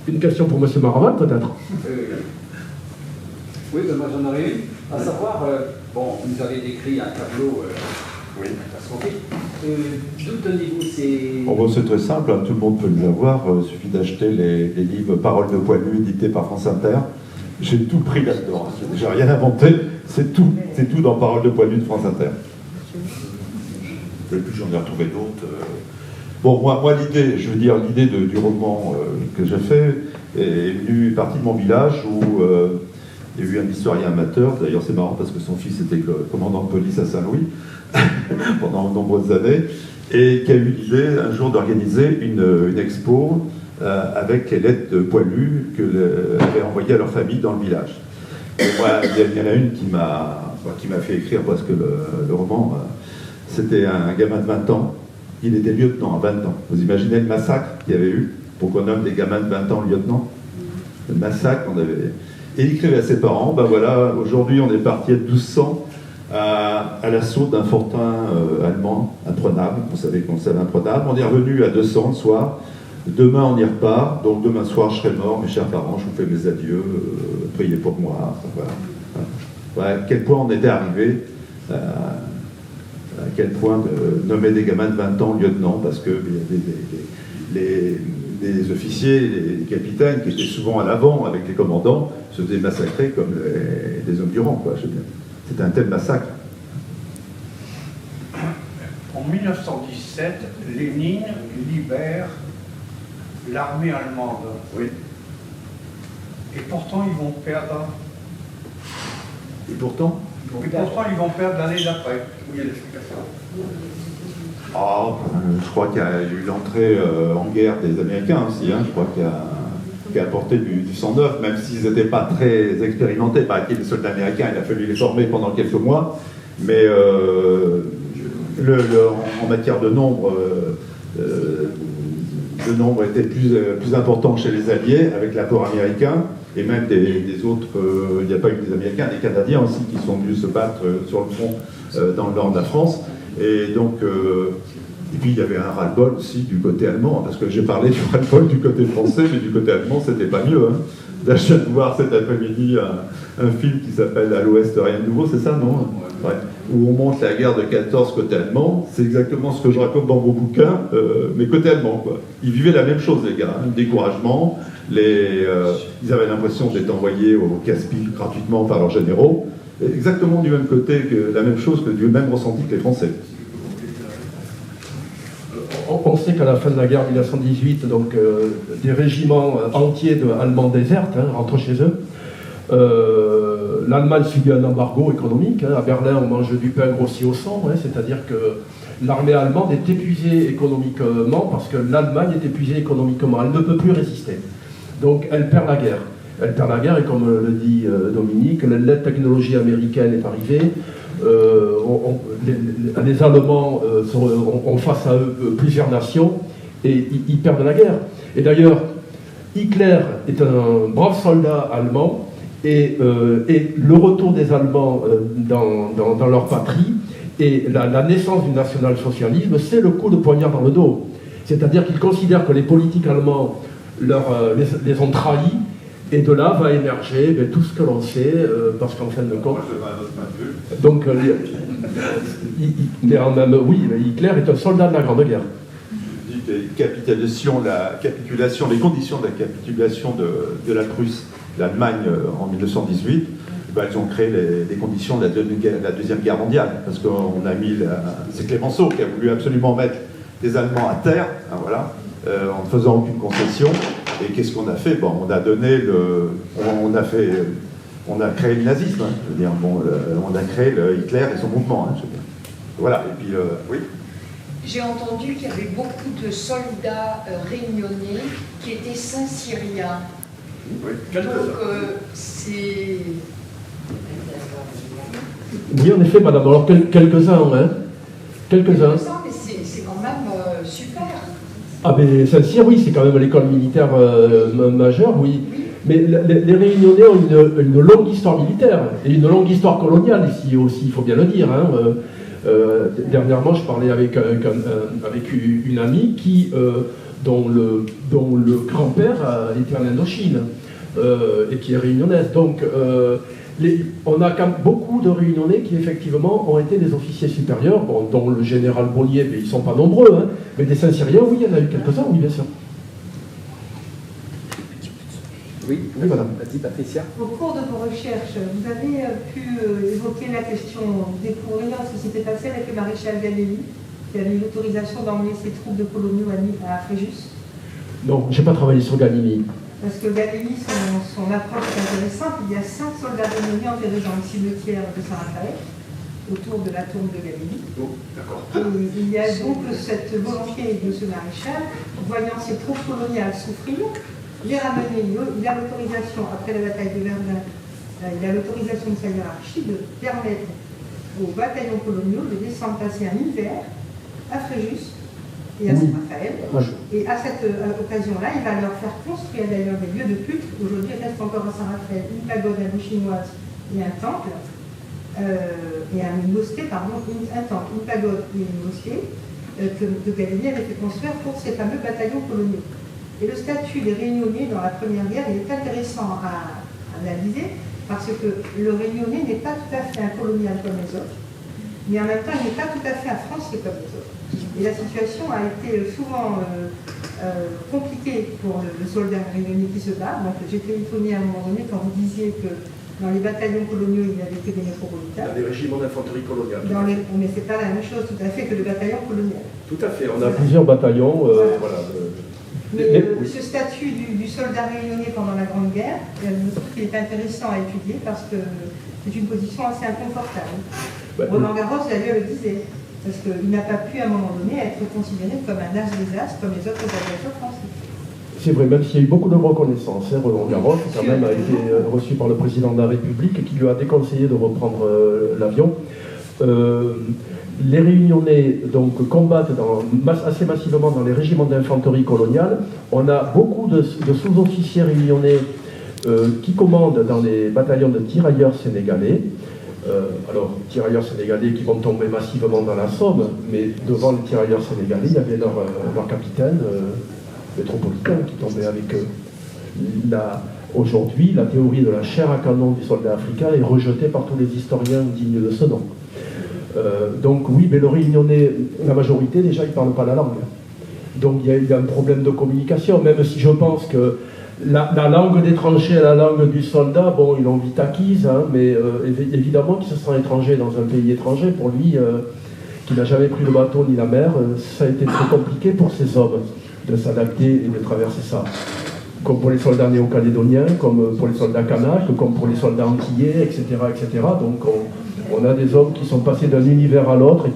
Une question pour M. Maraval, peut-être? Oui, ben moi j'en aurais une. À savoir, bon, vous avez décrit un tableau catastrophique. D'où tenez-vous ces... Oh, c'est très simple, hein, tout le monde peut les avoir. Il suffit d'acheter les livres Paroles de Poilu édités par France Inter. J'ai tout pris là-dedans. J'ai rien inventé. C'est tout dans Paroles de Poilu de France Inter. Et puis j'en ai retrouvé d'autres. Bon, moi l'idée, l'idée du roman que j'ai fait est venue partie de mon village où il y a eu un historien amateur. D'ailleurs, c'est marrant parce que son fils était commandant de police à Saint-Louis pendant de nombreuses années, et qui a eu l'idée un jour d'organiser une expo avec les lettres de Poilu qu'elle avait envoyées à leur famille dans le village. Et moi, il y en a une qui m'a fait écrire presque le roman. C'était un gamin de 20 ans. Il était lieutenant à 20 ans. Vous imaginez le massacre qu'il y avait eu pour qu'on nomme des gamins de 20 ans lieutenant? Le massacre qu'on avait... Et il écrivait à ses parents, ben voilà, aujourd'hui on est parti à 1200 à l'assaut d'un fortin allemand imprenable. On savait qu'on savait imprenable. On est revenu à 200 le soir. Demain on y repart, donc demain soir je serai mort, mes chers parents, je vous fais mes adieux, priez pour moi. Voilà. À quel point on était arrivé, à quel point de nommer des gamins de 20 ans lieutenant, parce que les officiers, les capitaines qui étaient souvent à l'avant avec les commandants se faisaient massacrer comme des hommes du rang, quoi. C'était un tel massacre. En 1917, Lénine libère l'armée allemande. Oui. Et pourtant, ils vont perdre. Et pourtant ils vont perdre l'année d'après. Où il y a l'explication. Je crois qu'il y a eu l'entrée en guerre des Américains aussi. Je crois qui a apporté du sang neuf, même s'ils n'étaient pas très expérimentés. Par exemple, les soldats américains, il a fallu les former pendant quelques mois. Mais en matière de nombre, le nombre était plus important chez les Alliés, avec l'apport américain, et même des autres, il n'y a pas eu des Américains, des Canadiens aussi, qui sont venus se battre sur le front dans le nord de la France. Et donc, et puis il y avait un ras-le-bol aussi du côté allemand, parce que j'ai parlé du ras-le-bol du côté français, mais du côté allemand, c'était pas mieux. Là, je viens de voir cet après-midi un film qui s'appelle À l'Ouest, rien de nouveau, c'est ça, non? Ouais. Où on montre la guerre de 14 côté allemand. C'est exactement ce que je raconte dans mon bouquin, mais côté allemand, quoi. Ils vivaient la même chose, les gars, le découragement. Ils avaient l'impression d'être envoyés au casse-pipe gratuitement par leurs généraux. Exactement du même côté, la même chose, que du même ressenti que les Français. On sait qu'à la fin de la guerre 1918, donc, des régiments entiers allemands désertent, rentrent chez eux. L'Allemagne subit un embargo économique. À Berlin, on mange du pain grossi au sang, c'est-à-dire que l'armée allemande est épuisée économiquement parce que l'Allemagne est épuisée économiquement. Elle ne peut plus résister. Donc elle perd la guerre. Elle perd la guerre et comme le dit Dominique, la technologie américaine est arrivée. Les Allemands ont face à eux plusieurs nations et ils perdent la guerre. Et d'ailleurs, Hitler est un brave soldat allemand et le retour des Allemands dans leur patrie et la naissance du national-socialisme, c'est le coup de poignard dans le dos. C'est-à-dire qu'ils considèrent que les politiques allemands les ont trahis. Et de là va émerger tout ce que l'on sait, parce qu'en fin de compte. Donc, mais en même, oui, Hitler est un soldat de la Grande Guerre. Les conditions de la capitulation de la Prusse, l'Allemagne en 1918, elles ont créé les conditions de la Deuxième Guerre mondiale. Parce qu'on a mis. C'est Clémenceau qui a voulu absolument mettre les Allemands à terre, en ne faisant aucune concession. Et qu'est-ce qu'on a fait? Bon, on a donné on a créé le nazisme, je veux dire. On a créé Hitler et son mouvement, je veux dire. Voilà. Et puis, oui. J'ai entendu qu'il y avait beaucoup de soldats réunionnais qui étaient Saint-Syriens. Oui. Donc, c'est. Oui, en effet, madame. Alors, quelques-uns, Quelques-uns. Mais c'est quand même super. Ah, mais Saint-Cyr, oui, c'est quand même l'école militaire majeure, oui. Mais les Réunionnais ont une longue histoire militaire et une longue histoire coloniale ici aussi, il faut bien le dire. Dernièrement, je parlais avec une amie dont le grand-père était en Indochine et qui est réunionnaise. Donc, on a quand même beaucoup de Réunionnais qui, effectivement, ont été des officiers supérieurs, dont le général Bonnier, mais ils ne sont pas nombreux, mais des Saint-Cyriens, oui, il y en a eu quelques-uns, oui, bien sûr. Oui, madame. Vas-y, Patricia. Au cours de vos recherches, vous avez pu évoquer la question, découvrir ce qui s'était passé avec le maréchal Gallieni, qui avait eu l'autorisation d'emmener ses troupes de coloniaux à Fréjus. Non, je n'ai pas travaillé sur Gallieni. Parce que Gallieni, son approche est intéressante. Il y a 5 soldats réunionnais enterrés dans le cimetière de Saint-Raphaël, autour de la tombe de Gallieni. Oh, d'accord. Et il y a donc cette volonté de ce maréchal, voyant ses troupes coloniales souffrir, les ramener. Il a l'autorisation, après la bataille de Verdun, il a l'autorisation de sa hiérarchie de permettre aux bataillons coloniaux de descendre passer un hiver à Fréjus et à Saint-Raphaël. Et à cette occasion-là, il va leur faire construire d'ailleurs des lieux de culte. Aujourd'hui, il reste encore à Saint-Raphaël une pagode indo-chinoise et un temple, une mosquée, un temple, une pagode et une mosquée que Gallieni avait fait construire pour ces fameux bataillons coloniaux. Et le statut des Réunionnais dans la Première Guerre, il est intéressant à analyser parce que le Réunionnais n'est pas tout à fait un colonial comme les autres, mais en même temps, il n'est pas tout à fait un Français comme les autres. Et la situation a été souvent compliquée pour le soldat réunionnais qui se bat. Donc j'étais étonnée à un moment donné quand vous disiez que dans les bataillons coloniaux, il n'y avait que des métropolitains. Dans les régiments d'infanterie coloniale. Mais ce n'est pas la même chose tout à fait que le bataillon colonial. Tout à fait, on a plusieurs bataillons. Mais ce statut du soldat réunionnais pendant la Grande Guerre, je trouve qu'il est intéressant à étudier parce que c'est une position assez inconfortable. Roland Garros, d'ailleurs, le disait, parce qu'il n'a pas pu, à un moment donné, être considéré comme un as des as, comme les autres aviateurs français. C'est vrai, même s'il y a eu beaucoup de reconnaissance, Roland Garros, quand même, a été reçu par le président de la République, qui lui a déconseillé de reprendre l'avion. Les Réunionnais donc, combattent assez massivement dans les régiments d'infanterie coloniale. On a beaucoup de sous-officiers réunionnais qui commandent dans les bataillons de tirailleurs sénégalais. Tirailleurs sénégalais qui vont tomber massivement dans la Somme, mais devant les tirailleurs sénégalais, il y avait leur capitaine métropolitain qui tombait avec eux. Aujourd'hui, la théorie de la chair à canon du soldat africain est rejetée par tous les historiens dignes de ce nom. Donc oui, mais le Réunionnais, la majorité, déjà, ils ne parlent pas la langue. Donc il y a un problème de communication, même si je pense que la langue des tranchées et la langue du soldat, bon, ils l'ont vite acquise, mais évidemment qu'il se sent étranger dans un pays étranger. Pour lui, qui n'a jamais pris le bateau ni la mer, ça a été très compliqué pour ces hommes de s'adapter et de traverser ça. comme pour les soldats néo-calédoniens, comme pour les soldats kanaks, comme pour les soldats antillais, etc. etc. Donc on a des hommes qui sont passés d'un univers à l'autre et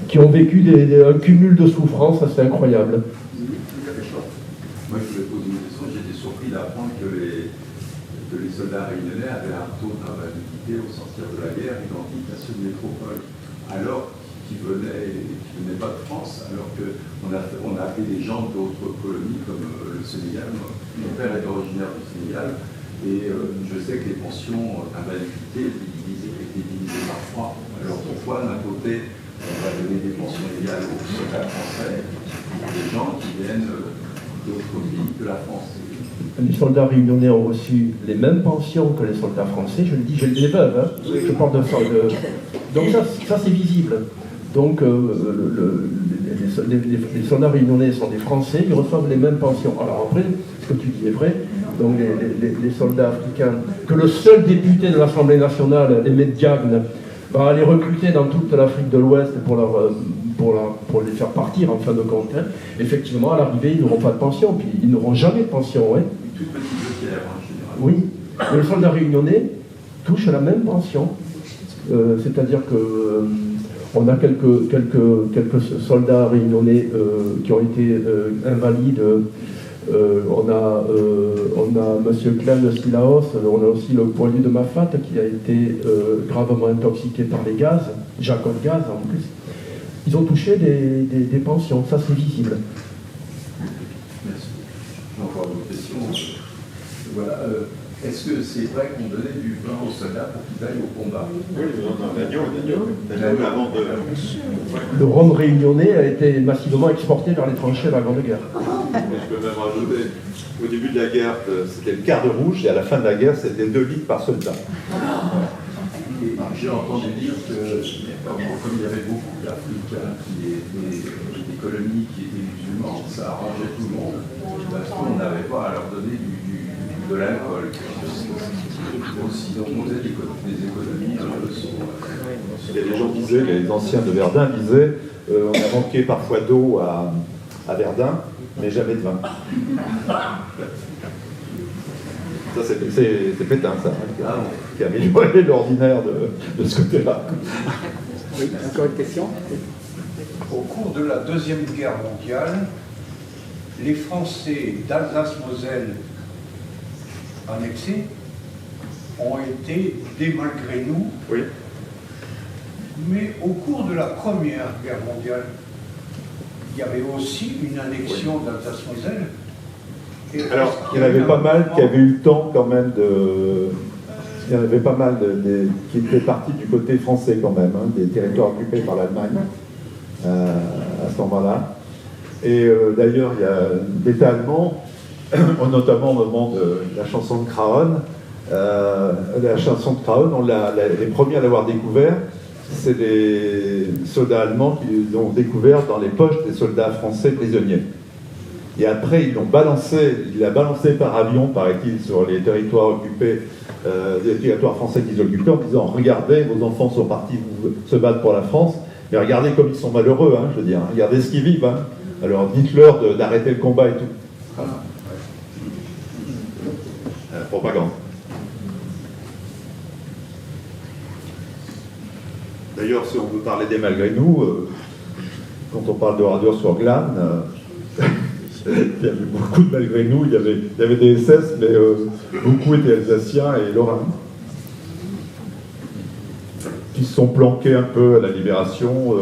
qui ont vécu un cumul de souffrances assez incroyable. Moi, je voulais poser une question. J'étais surpris d'apprendre que les soldats réunionnais avaient un taux d'invalidité au sortir de la guerre identique à ceux de métropole, alors qui venaient pas de France, alors qu'on a appelé des gens d'autres colonies comme le Sénégal. Mon père est originaire du Sénégal, et je sais que les pensions d'invalidité étaient divisées par 3. Alors pourquoi d'un côté on va donner des pensions égales aux soldats français, des gens qui viennent d'autres pays que la France? Les soldats réunionnais ont reçu les mêmes pensions que les soldats français. Je le dis, j'ai les veuves, hein. Je parle de ça. Donc ça c'est visible. Donc les soldats réunionnais sont des Français, ils reçoivent les mêmes pensions. Alors après, ce que tu dis est vrai. Donc les soldats africains, que le seul député de l'Assemblée nationale, Emmett Diagne, va aller recruter dans toute l'Afrique de l'Ouest pour les faire partir en fin de compte. Hein. Effectivement, à l'arrivée, ils n'auront pas de pension, puis ils n'auront jamais de pension. Hein. Une toute petite pierre, en général. Oui, mais les soldats réunionnais touchent la même pension. C'est-à-dire que on a quelques soldats réunionnais qui ont été invalides. On a M. Clem de Silaos, on a aussi le poilu de Mafat qui a été gravement intoxiqué par les gaz, Jacob Gaz en plus. Ils ont touché des pensions, ça c'est visible. Merci. J'ai encore une question. Voilà. Est-ce que c'est vrai qu'on donnait du vin aux soldats pour qu'ils aillent au combat? Oui, l'agneau avant de... Le rhum réunionnais a été massivement exporté vers les tranchées de la Grande Guerre. Je peux même rajouter, au début de la guerre, c'était le quart de rouge, et à la fin de la guerre, c'était 2 litres par soldat. J'ai entendu dire que, comme il y avait beaucoup d'Africains qui étaient des colonies qui étaient musulmans, ça arrangeait tout le monde, parce qu'on n'avait pas à leur donner de l'alcool. Aussi, donc on faisait des économies un peu sur... Les gens disaient, les anciens de Verdun disaient, on a manqué parfois d'eau à Verdun, mais jamais de vin. Ça, c'est Pétain, ça, hein, qui a amélioré l'ordinaire de ce côté-là. Oui, encore une question? Au cours de la Deuxième Guerre mondiale, les Français d'Alsace-Moselle annexés ont été des malgré nous. Oui. Mais au cours de la Première Guerre mondiale, il y avait aussi une annexion d'Alsace-Moselle. Alors, il y en avait pas mal qui avaient eu le temps quand même de... Il y en avait pas mal qui étaient partis du côté français quand même, hein, des territoires occupés par l'Allemagne à ce moment-là. Et d'ailleurs, il y a l'État allemand, notamment au moment de la chanson de Craon. La chanson de Craon, les premiers à l'avoir découvert, c'est les soldats allemands qui l'ont découvert dans les poches des soldats français prisonniers. Et après, il l'a balancé par avion, paraît-il, sur les territoires occupés, des territoires français qu'ils occupaient, en disant « Regardez, vos enfants sont partis se battre pour la France, mais regardez comme ils sont malheureux, hein, je veux dire, regardez ce qu'ils vivent. Hein. Alors dites-leur d'arrêter le combat et tout. » Voilà. Propagande. D'ailleurs, si on veut parler des malgré nous, quand on parle de radio sur Glane, il y avait beaucoup de malgré nous, il y avait des SS, mais beaucoup étaient alsaciens et lorrains, qui se sont planqués un peu à la Libération,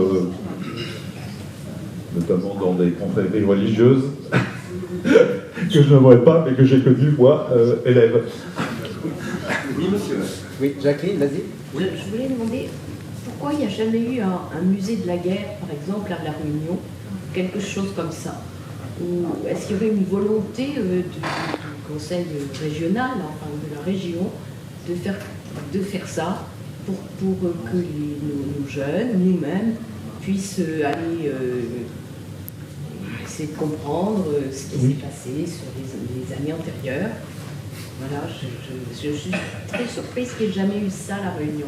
notamment dans des confréries religieuses, que je ne vois pas, mais que j'ai connu, moi, élève. Oui, monsieur. Oui, Jacqueline, vas-y. Je voulais demander pourquoi il n'y a jamais eu un musée de la guerre, par exemple, à La Réunion, quelque chose comme ça. Ou est-ce qu'il y aurait une volonté du conseil régional, enfin de la région, de faire ça pour que nos jeunes, nous-mêmes, puissent aller essayer de comprendre ce qui s'est passé sur les années antérieures. Voilà, je suis très surprise qu'il n'y ait jamais eu ça à La Réunion.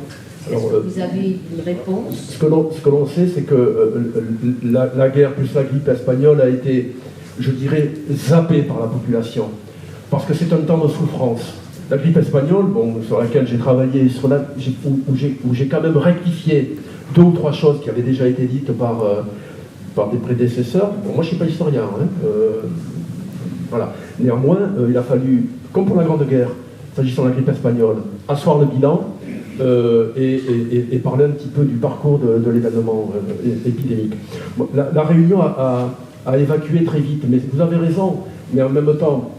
Est-ce que vous avez une réponse? Ce que l'on sait, c'est que la guerre plus la grippe espagnole a été, je dirais, zappée par la population. parce que c'est un temps de souffrance. La grippe espagnole, bon, sur laquelle j'ai travaillé, où j'ai quand même rectifié 2 ou 3 choses qui avaient déjà été dites par des prédécesseurs. Bon, moi, je ne suis pas historien. Voilà. Néanmoins, il a fallu, comme pour la Grande Guerre, s'agissant de la grippe espagnole, asseoir le bilan et parler un petit peu du parcours de l'événement épidémique. Bon, la Réunion a évacué très vite, mais vous avez raison, mais en même temps,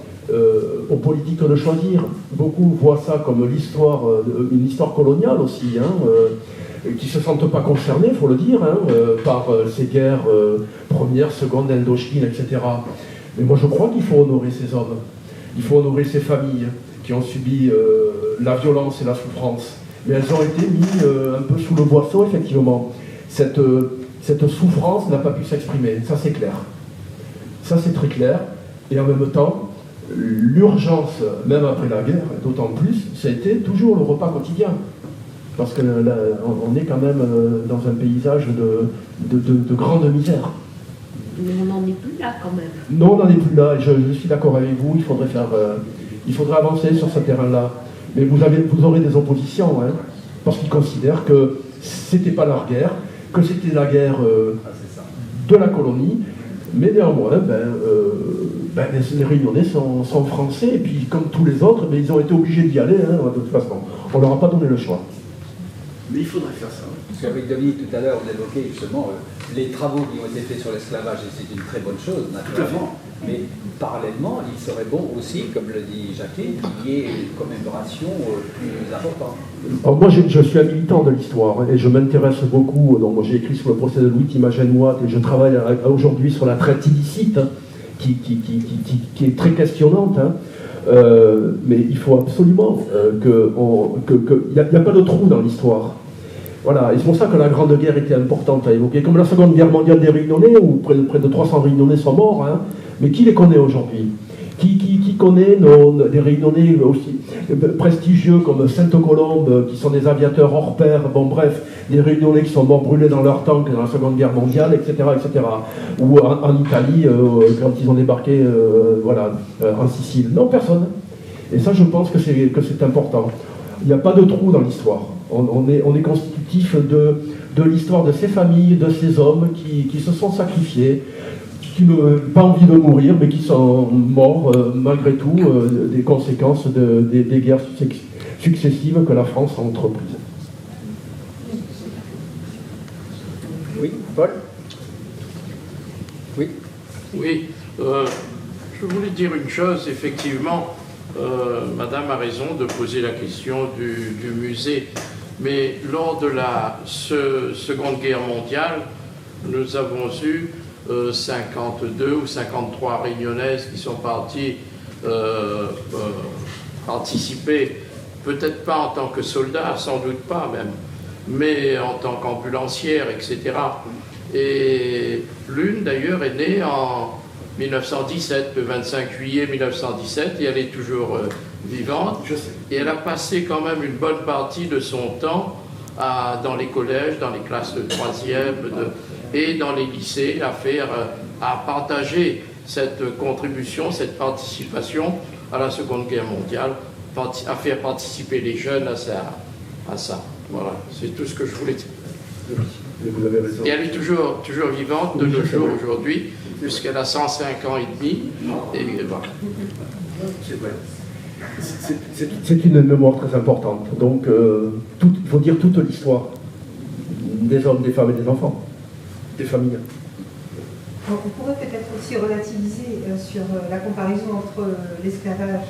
aux politiques de choisir. Beaucoup voient ça comme une histoire coloniale aussi, qui ne se sentent pas concernés, il faut le dire, par ces guerres première, seconde, Indochine, etc. Mais moi je crois qu'il faut honorer ces hommes, il faut honorer ces familles qui ont subi la violence et la souffrance. Mais elles ont été mises un peu sous le boisseau, effectivement. Cette souffrance n'a pas pu s'exprimer, ça c'est clair. Ça c'est très clair, et en même temps, l'urgence, même après la guerre, d'autant plus, ça a été toujours le repas quotidien. Parce qu'on est quand même dans un paysage de grande misère. Mais on n'en est plus là quand même. Non, on n'en est plus là, et je suis d'accord avec vous, il faudrait avancer sur ce terrain-là. Mais vous aurez des oppositions, parce qu'ils considèrent que c'était pas leur guerre, que c'était la guerre de la colonie, mais néanmoins, les Réunionnais sont français, et puis comme tous les autres, ils ont été obligés d'y aller, de toute façon. On leur a pas donné le choix. Mais il faudrait faire ça. Parce qu'avec Dominique, tout à l'heure, on évoquait justement les travaux qui ont été faits sur l'esclavage, et c'est une très bonne chose, naturellement. Mais parallèlement, il serait bon aussi, comme le dit Jacquet, qu'il y ait une commémoration plus importante. Alors moi, je suis un militant de l'histoire, et je m'intéresse beaucoup. Donc, moi, j'ai écrit sur le procès de Louis Timagène-Watt, et je travaille aujourd'hui sur la traite illicite, qui est très questionnante. Mais il faut absolument qu'il n'y a pas de trou dans l'histoire. Voilà, et c'est pour ça que la Grande Guerre était importante à évoquer. Comme la Seconde Guerre mondiale des Réunionnais, où près de 300 Réunionnais sont morts, mais qui les connaît aujourd'hui ? Qui connaît des Réunionnais aussi prestigieux comme Sainte-Colombe, qui sont des aviateurs hors pair, bon bref, des Réunionnais qui sont morts brûlés dans leur tank dans la Seconde Guerre mondiale, etc. Ou en Italie, quand ils ont débarqué en Sicile. Non, personne. Et ça, je pense que c'est important. Il n'y a pas de trou dans l'histoire. On est constitutif de l'histoire de ces familles, de ces hommes qui se sont sacrifiés, qui n'ont pas envie de mourir, mais qui sont morts malgré tout des conséquences des guerres successives que la France a entreprises. Oui, Paul ? Oui. Oui, je voulais dire une chose, effectivement, Madame a raison de poser la question du musée, mais lors de la Seconde Guerre mondiale, nous avons eu 52 ou 53 Réunionnaises qui sont parties participer, peut-être pas en tant que soldats, sans doute pas même, mais en tant qu'ambulancières, etc. Et l'une d'ailleurs est née en 1917, le 25 juillet 1917, et elle est toujours vivante. Et elle a passé quand même une bonne partie de son temps dans les collèges, dans les classes de 3e et dans les lycées à partager cette contribution, cette participation à la Seconde Guerre mondiale, à faire participer les jeunes à ça. Voilà, c'est tout ce que je voulais dire. Vous avez raison. Et elle est toujours vivante de nos jours aujourd'hui, puisqu'elle a 105 ans et demi. Et voilà. C'est vrai. C'est une mémoire très importante. Donc, il faut dire toute l'histoire des hommes, des femmes et des enfants, des familles. On pourrait peut-être aussi relativiser sur la comparaison entre l'esclavage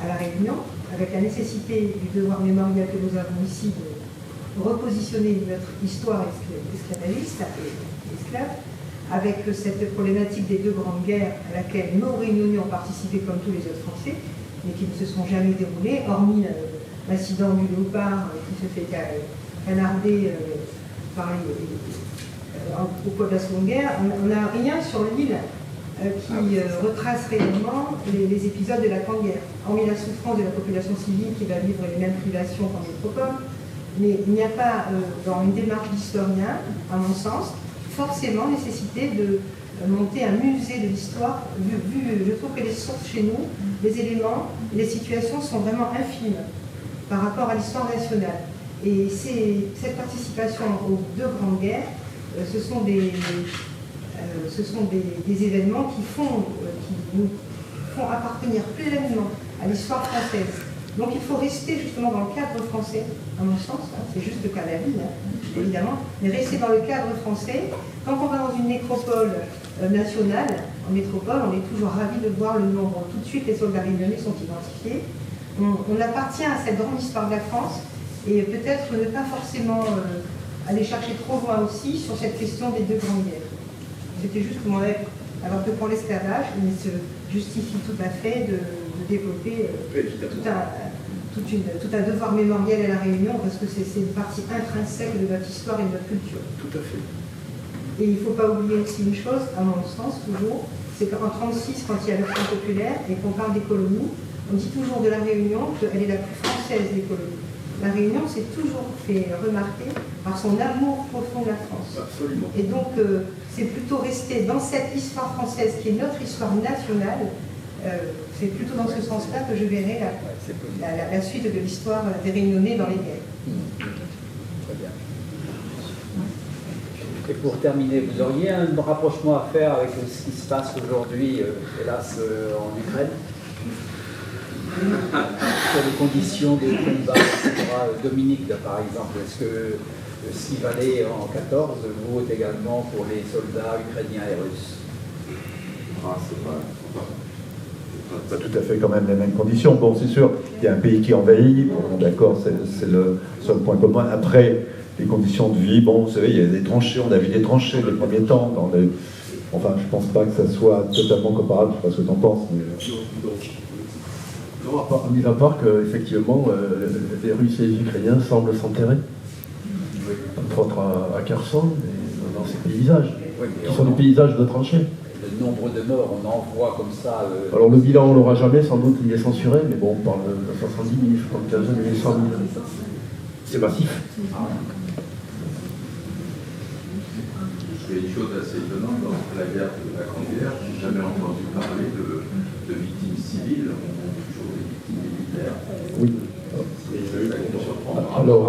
à la Réunion, avec la nécessité du devoir mémorial que nous avons ici de repositionner notre histoire esclavagiste et esclave, avec cette problématique des 2 grandes guerres à laquelle nos Réunionnais ont participé comme tous les autres Français, mais qui ne se sont jamais déroulées, hormis l'incident du Léopard qui se fait canarder au cours de la Seconde Guerre. On n'a rien sur l'île qui retrace réellement les épisodes de la Grande Guerre, hormis la souffrance de la population civile qui va vivre les mêmes privations qu'en métropole. Mais il n'y a pas, dans une démarche d'historien, à mon sens, forcément nécessité monter un musée de l'histoire. Je trouve que les sources chez nous, les éléments, les situations sont vraiment infimes par rapport à l'histoire nationale. Et cette participation aux deux grandes guerres, ce sont des événements qui nous font appartenir pleinement à l'histoire française. Donc il faut rester justement dans le cadre français, à mon sens, c'est juste le cas de la ville, évidemment, mais rester dans le cadre français. Quand on va dans une nécropole nationale, en métropole, on est toujours ravi de voir le nombre. Tout de suite, les soldats réunionnais sont identifiés. On appartient à cette grande histoire de la France, et peut-être ne pas forcément aller chercher trop loin aussi sur cette question des deux grandes guerres. C'était juste mon avis. Alors que pour l'esclavage, il se justifie tout à fait de développer tout un devoir mémoriel à la Réunion, parce que c'est une partie intrinsèque de notre histoire et de notre culture. Tout à fait. Et il ne faut pas oublier aussi une chose, à mon sens, toujours, c'est qu'en 1936, quand il y a le Front populaire et qu'on parle des colonies, on dit toujours de la Réunion qu'elle est la plus française des colonies. La Réunion s'est toujours fait remarquer par son amour profond de la France. Absolument. Et donc, c'est plutôt rester dans cette histoire française qui est notre histoire nationale. C'est plutôt dans ce sens-là que je verrai la suite de l'histoire des Réunionnais dans les guerres. Très bien. Et pour terminer, vous auriez un rapprochement à faire avec ce qui se passe aujourd'hui, hélas, en Ukraine, sur les conditions de combat, etc. Dominique, par exemple, est-ce que ce qui valait en 14 vaut également pour les soldats ukrainiens et russes? Pas tout à fait quand même les mêmes conditions. Bon, c'est sûr, il y a un pays qui envahit, bon, d'accord, c'est le seul point commun. Après, les conditions de vie, bon, vous savez, il y a des tranchées, on a vu des tranchées les premiers temps. Enfin, je pense pas que ça soit totalement comparable, je sais pas ce que tu en penses. Mais... Non, mis à part qu'effectivement, les Russes et les Ukrainiens semblent s'enterrer, entre autres à Kherson, et dans ces paysages, qui sont des paysages de tranchées. Le nombre de morts, on en voit comme ça. Alors le bilan, on l'aura jamais, sans doute, il est censuré, mais bon, on parle de 70 000, 75 000, 100 000. C'est massif. Il y a une chose assez étonnante dans la guerre de la Grande Guerre, je n'ai jamais entendu parler de victimes civiles, toujours des victimes militaires. Oui. Alors,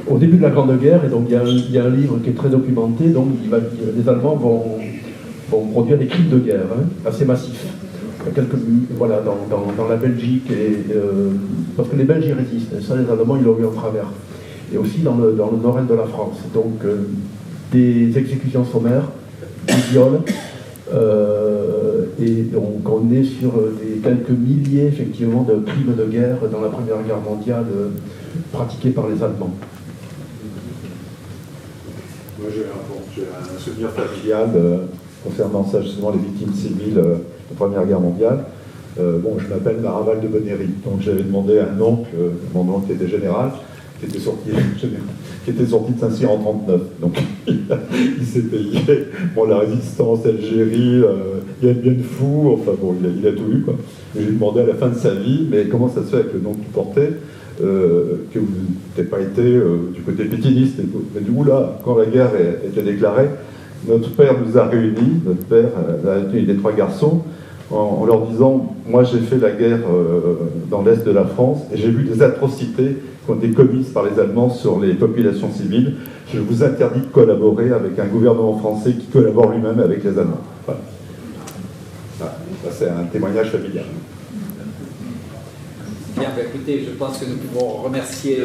au début de la Grande Guerre, et donc il y a un livre qui est très documenté, donc les Allemands vont produire des crimes de guerre, assez massifs. Il y a quelques, voilà, dans la Belgique, parce que les Belges y résistent, et ça les Allemands ils l'ont eu en travers. Et aussi dans le nord-est de la France. Donc des exécutions sommaires, des viols, et donc on est sur des quelques milliers effectivement de crimes de guerre dans la Première Guerre mondiale pratiqués par les Allemands. Moi j'ai un souvenir familial concernant ça, justement les victimes civiles de la Première Guerre mondiale. Bon, je m'appelle Maraval de Bonnery, donc j'avais demandé à un oncle, mon oncle était général, qui était sorti de Saint-Cyr en 1939. Donc il s'est payé bon, la résistance, Algérie, Bien Fou, enfin bon, il a tout eu, quoi. Et j'ai demandé à la fin de sa vie, mais comment ça se fait avec le nom que tu portais, que vous n'avez pas été du côté pétiniste et tout. Mais du coup là, quand la guerre était déclarée, notre père nous a réunis, notre père a réuni les trois garçons, en leur disant, moi j'ai fait la guerre dans l'Est de la France, et j'ai vu des atrocités qui ont été commises par les Allemands sur les populations civiles. Je vous interdis de collaborer avec un gouvernement français qui collabore lui-même avec les Allemands. Voilà. Voilà. Ça, c'est un témoignage familial. Bien, écoutez, je pense que nous pouvons remercier...